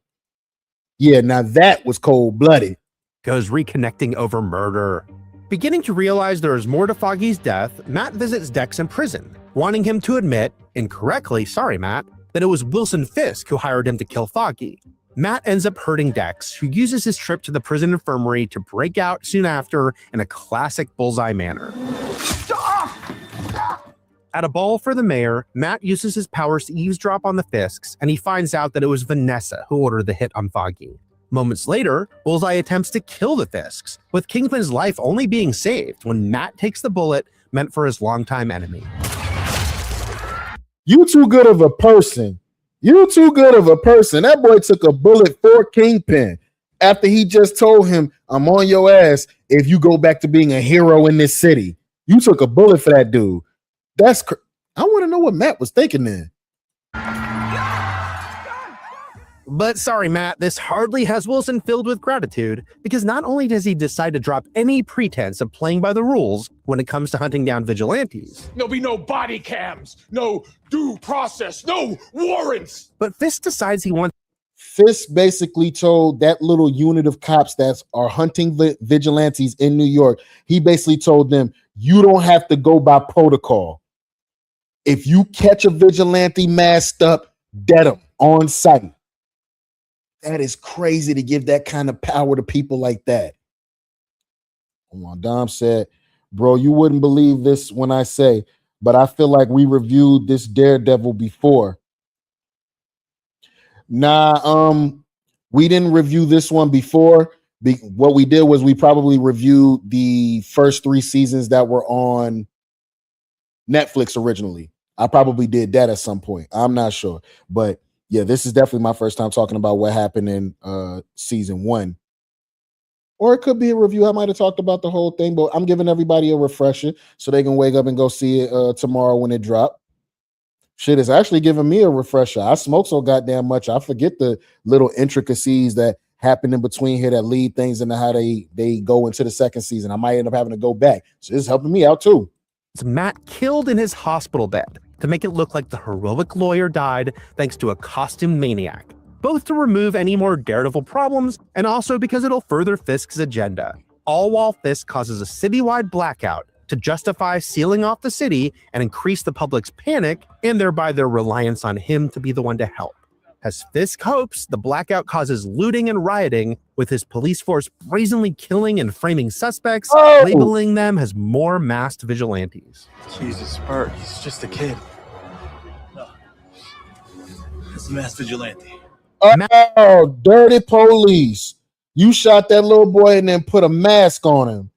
Speaker 2: Yeah, now that was cold-blooded.
Speaker 14: Goes reconnecting over murder. Beginning to realize there is more to Foggy's death, Matt visits Dex in prison, wanting him to admit, incorrectly, sorry Matt, that it was Wilson Fisk who hired him to kill Foggy. Matt ends up hurting Dex, who uses his trip to the prison infirmary to break out soon after in a classic Bullseye manner. At a ball for the mayor, Matt uses his powers to eavesdrop on the Fisks, and he finds out that it was Vanessa who ordered the hit on Foggy. Moments later, Bullseye attempts to kill the Fisks, with Kingpin's life only being saved when Matt takes the bullet meant for his longtime enemy.
Speaker 2: You too good of a person You too good of a person. That boy took a bullet for Kingpin after he just told him, I'm on your ass if you go back to being a hero in this city. You took a bullet for that dude. I want to know what Matt was thinking then.
Speaker 14: But sorry, Matt, this hardly has Wilson filled with gratitude, because not only does he decide to drop any pretense of playing by the rules when it comes to hunting down vigilantes.
Speaker 3: There'll be no body cams, no due process, no warrants.
Speaker 14: But Fisk decides he wants.
Speaker 2: Fisk basically told that little unit of cops that are hunting vigilantes in New York, he basically told them, you don't have to go by protocol. If you catch a vigilante masked up, dead him on sight. That is crazy to give that kind of power to people like that. Dom said, bro, you wouldn't believe this when I say, but I feel like we reviewed this Daredevil before. Nah, we didn't review this one before. What we did was we probably reviewed the first 3 seasons that were on Netflix originally. I probably did that at some point. I'm not sure. But yeah, this is definitely my first time talking about what happened in season 1. Or it could be a review. I might have talked about the whole thing, but I'm giving everybody a refresher so they can wake up and go see it tomorrow when it drops. Shit, is actually giving me a refresher. I smoke so goddamn much, I forget the little intricacies that happen in between here that lead things into how they go into the second season. I might end up having to go back. So it's helping me out too.
Speaker 14: It's Matt killed in his hospital bed to make it look like the heroic lawyer died thanks to a costume maniac, both to remove any more Daredevil problems and also because it'll further Fisk's agenda, all while Fisk causes a citywide blackout to justify sealing off the city and increase the public's panic and thereby their reliance on him to be the one to help. As Fisk hopes, the blackout causes looting and rioting, with his police force brazenly killing and framing suspects, labeling them as more masked vigilantes.
Speaker 17: Jesus, Bert, he's just a kid. No. It's a masked vigilante.
Speaker 2: Oh, dirty police. You shot that little boy and then put a mask on him.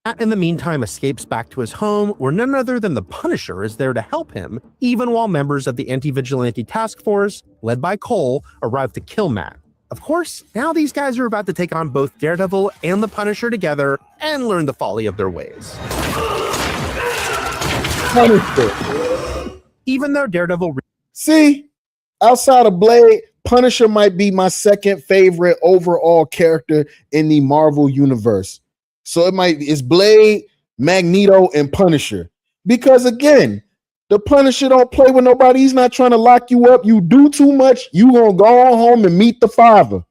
Speaker 14: Matt, in the meantime, escapes back to his home, where none other than the Punisher is there to help him, even while members of the anti-vigilante task force, led by Cole, arrive to kill Matt. Of course, now these guys are about to take on both Daredevil and the Punisher together and learn the folly of their ways. Even though Daredevil...
Speaker 2: See, outside of Blade, Punisher might be my second favorite overall character in the Marvel universe. So it's Blade, Magneto, and Punisher. Because again, the Punisher don't play with nobody. He's not trying to lock you up. You do too much, you gonna go on home and meet the Father.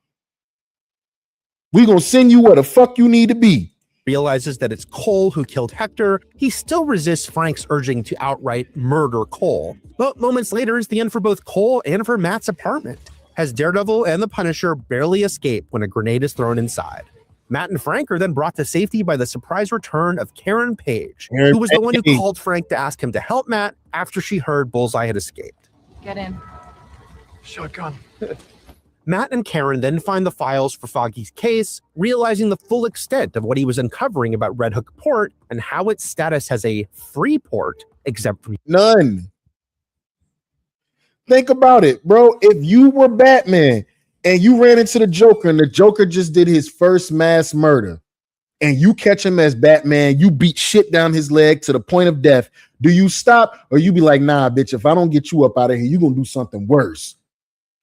Speaker 2: We gonna send you where the fuck you need to be.
Speaker 14: Realizes that it's Cole who killed Hector, he still resists Frank's urging to outright murder Cole. But moments later is the end for both Cole and for Matt's apartment, as Daredevil and the Punisher barely escape when a grenade is thrown inside. Matt and Frank are then brought to safety by the surprise return of Karen Page, who was the one who called Frank to ask him to help Matt after she heard Bullseye had escaped.
Speaker 10: Get in.
Speaker 17: Shotgun.
Speaker 14: Matt and Karen then find the files for Foggy's case, realizing the full extent of what he was uncovering about Red Hook Port and how its status has a free port, except for
Speaker 2: none. Think about it, bro. If you were Batman and you ran into the Joker and the Joker just did his first mass murder and you catch him as Batman, you beat shit down his leg to the point of death, do you stop or you be like, nah, bitch, if I don't get you up out of here, you're going to do something worse?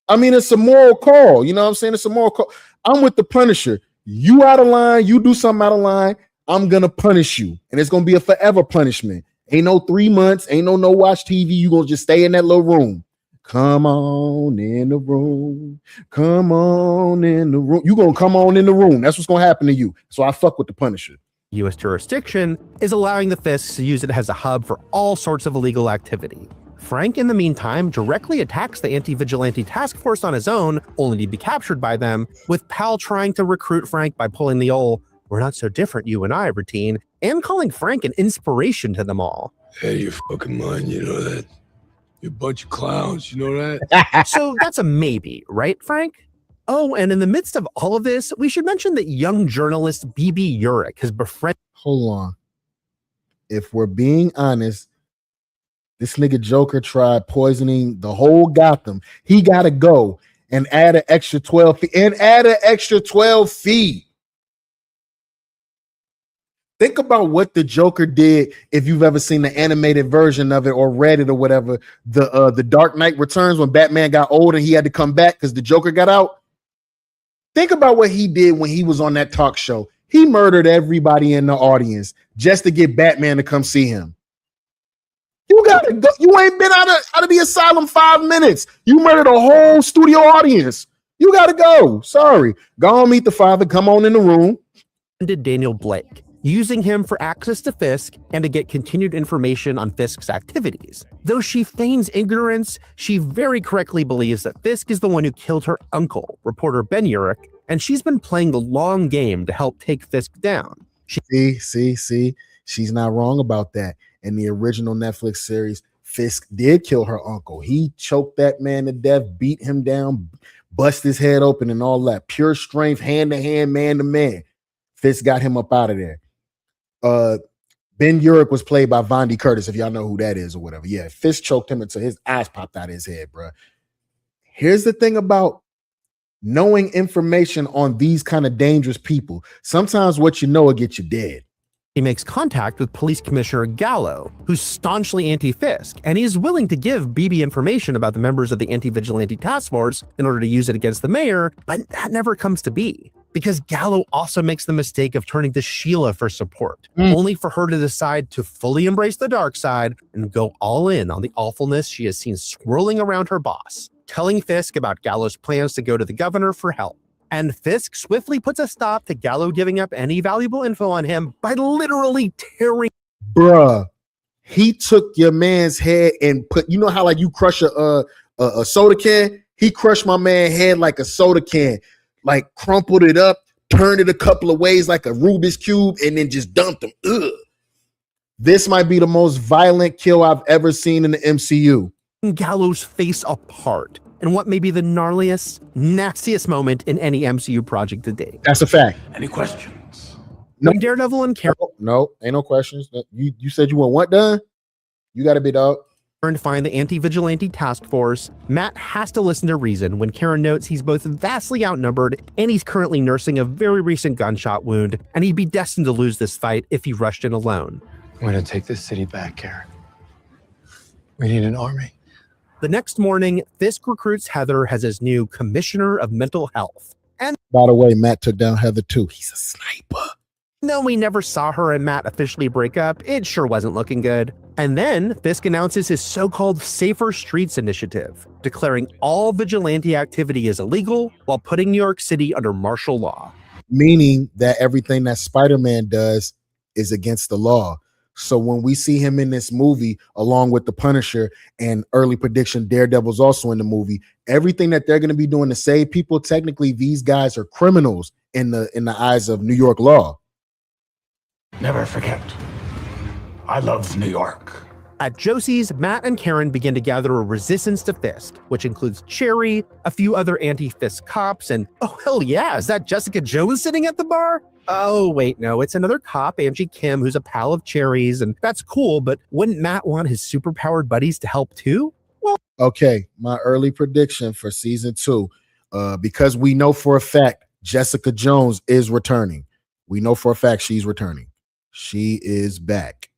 Speaker 2: I mean, it's a moral call. You know what I'm saying? It's a moral call. I'm with the Punisher. You out of line, you do something out of line, I'm going to punish you. And it's going to be a forever punishment. Ain't no 3 months, ain't no watch TV. You going to just stay in that little room. Come on in the room. Come on in the room. You're going to come on in the room. That's what's going to happen to you. So I fuck with the Punisher.
Speaker 14: U.S. jurisdiction is allowing the Fisks to use it as a hub for all sorts of illegal activity. Frank, in the meantime, directly attacks the anti-vigilante task force on his own, only to be captured by them, with Pal trying to recruit Frank by pulling the old, we're not so different, you and I routine, and calling Frank an inspiration to them all.
Speaker 3: Hey, you fucking mind, you know that? You're a bunch of clowns, you know that?
Speaker 14: So that's a maybe, right, Frank? Oh, and in the midst of all of this, we should mention that young journalist B.B. Urich has befriended...
Speaker 2: Hold on. If we're being honest, This nigga Joker tried poisoning the whole Gotham. He got to go and add an extra 12 feet. Think about what the Joker did if you've ever seen the animated version of it or read it or whatever. The Dark Knight Returns, when Batman got old and he had to come back because the Joker got out. Think about what he did when he was on that talk show. He murdered everybody in the audience just to get Batman to come see him. You gotta go. You ain't been out of the asylum 5 minutes. You murdered a whole studio audience. You gotta go. Sorry. Go on, meet the father. Come on in the room.
Speaker 14: Did Daniel Blake, using him for access to Fisk and to get continued information on Fisk's activities. Though she feigns ignorance, she very correctly believes that Fisk is the one who killed her uncle, reporter Ben Urich, and she's been playing the long game to help take Fisk down.
Speaker 2: See, she's not wrong about that. In the original Netflix series, Fisk did kill her uncle. He choked that man to death, beat him down, bust his head open and all that. Pure strength, hand to hand, man to man. Fisk got him up out of there. Ben Urich was played by Vondi Curtis, if y'all know who that is or whatever. Yeah, Fisk choked him until his eyes popped out of his head, bro. Here's the thing about knowing information on these kind of dangerous people. Sometimes what you know will get you dead.
Speaker 14: He makes contact with Police Commissioner Gallo, who's staunchly anti-Fisk, and he's willing to give BB information about the members of the anti-vigilante task force in order to use it against the mayor, but that never comes to be. Because Gallo also makes the mistake of turning to Sheila for support, only for her to decide to fully embrace the dark side and go all in on the awfulness she has seen swirling around her boss, telling Fisk about Gallo's plans to go to the governor for help. And Fisk swiftly puts a stop to Gallo giving up any valuable info on him by literally tearing.
Speaker 2: Bruh, he took your man's head and put, you know how like you crush a soda can? He crushed my man's head like a soda can, like crumpled it up, turned it a couple of ways like a Rubik's Cube, and then just dumped him. Ugh. This might be the most violent kill I've ever seen in the MCU.
Speaker 14: Gallo's face apart in what may be the gnarliest, nastiest moment in any MCU project to date.
Speaker 2: That's a fact.
Speaker 20: Any questions?
Speaker 2: No.
Speaker 14: When Daredevil and Karen
Speaker 2: No, ain't no questions. You said you want what done? You got to be dog.
Speaker 14: to find the anti-vigilante task force, Matt has to listen to reason when Karen notes he's both vastly outnumbered and he's currently nursing a very recent gunshot wound, and he'd be destined to lose this fight if he rushed in alone.
Speaker 17: We're going to take this city back, Karen. We need an army.
Speaker 14: The next morning, Fisk recruits Heather as his new commissioner of mental health. And
Speaker 2: by the way, Matt took down Heather too. He's a sniper.
Speaker 14: Though we never saw her and Matt officially break up, it sure wasn't looking good. And then Fisk announces his so-called Safer Streets initiative, declaring all vigilante activity is illegal while putting New York City under martial law.
Speaker 2: Meaning that everything that Spider-Man does is against the law. So when we see him in this movie, along with the Punisher and early prediction, Daredevil's also in the movie, everything that they're going to be doing to save people, technically these guys are criminals in the eyes of New York law.
Speaker 20: Never forget, I love New York.
Speaker 14: At Josie's, Matt and Karen begin to gather a resistance to Fisk, which includes Cherry, a few other anti-Fisk cops, and oh hell yeah, is that Jessica Jones sitting at the bar? Oh wait, no, it's another cop, Angie Kim, who's a pal of Cherry's, and that's cool, but wouldn't Matt want his superpowered buddies to help too? Well,
Speaker 2: okay, my early prediction for season 2, because we know for a fact Jessica Jones is returning. We know for a fact she's returning. She is back.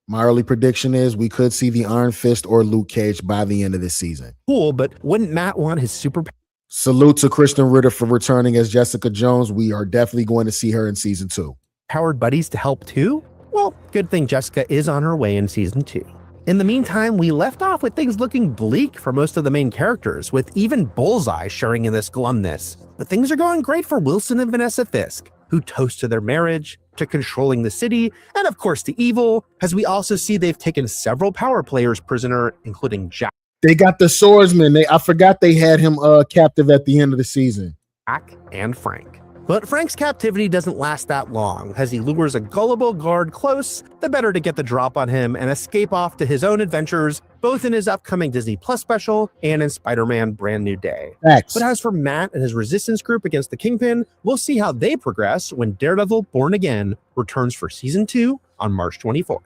Speaker 2: My early prediction is we could see the Iron Fist or Luke Cage by the end of this season.
Speaker 14: Cool, but wouldn't Matt want his superpower?
Speaker 2: Salute to Kristen Ritter for returning as Jessica Jones. We are definitely going to see her in season 2.
Speaker 14: Powered buddies to help too? Well, good thing Jessica is on her way in season 2. In the meantime, we left off with things looking bleak for most of the main characters, with even Bullseye sharing in this glumness. But things are going great for Wilson and Vanessa Fisk, who toast to their marriage, to controlling the city, and of course to evil, as we also see they've taken several power players prisoner, including Jack.
Speaker 2: They got the swordsman. I forgot they had him captive at the end of the season.
Speaker 14: Jack and Frank. But Frank's captivity doesn't last that long, as he lures a gullible guard close, the better to get the drop on him and escape off to his own adventures, both in his upcoming Disney Plus special and in Spider-Man Brand New Day.
Speaker 2: Thanks.
Speaker 14: But as for Matt and his resistance group against the Kingpin, we'll see how they progress when Daredevil Born Again returns for season 2 on March 24th.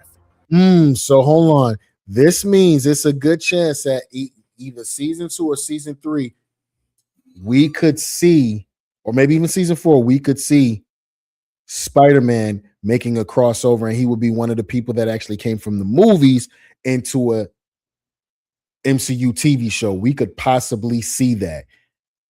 Speaker 2: So hold on. This means it's a good chance that either season 2 or season 3, we could see, or maybe even season 4, we could see Spider-Man making a crossover, and he would be one of the people that actually came from the movies into a MCU TV show. We could possibly see that.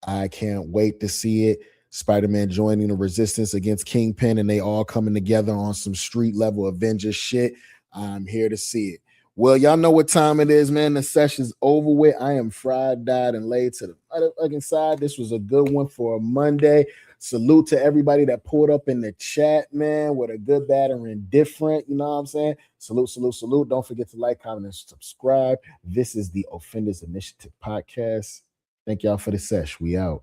Speaker 2: I can't wait to see it. Spider-Man joining the resistance against Kingpin, and they all coming together on some street level Avengers shit. I'm here to see it. Well, y'all know what time it is, man. The session's over with. I am fried, died, and laid to the motherfucking side. This was a good one for a Monday. Salute to everybody that pulled up in the chat, man, with a good, bad, or indifferent. You know what I'm saying? Salute, salute, salute. Don't forget to like, comment, and subscribe. This is the Offenders Initiative podcast. Thank y'all for the sesh. We out.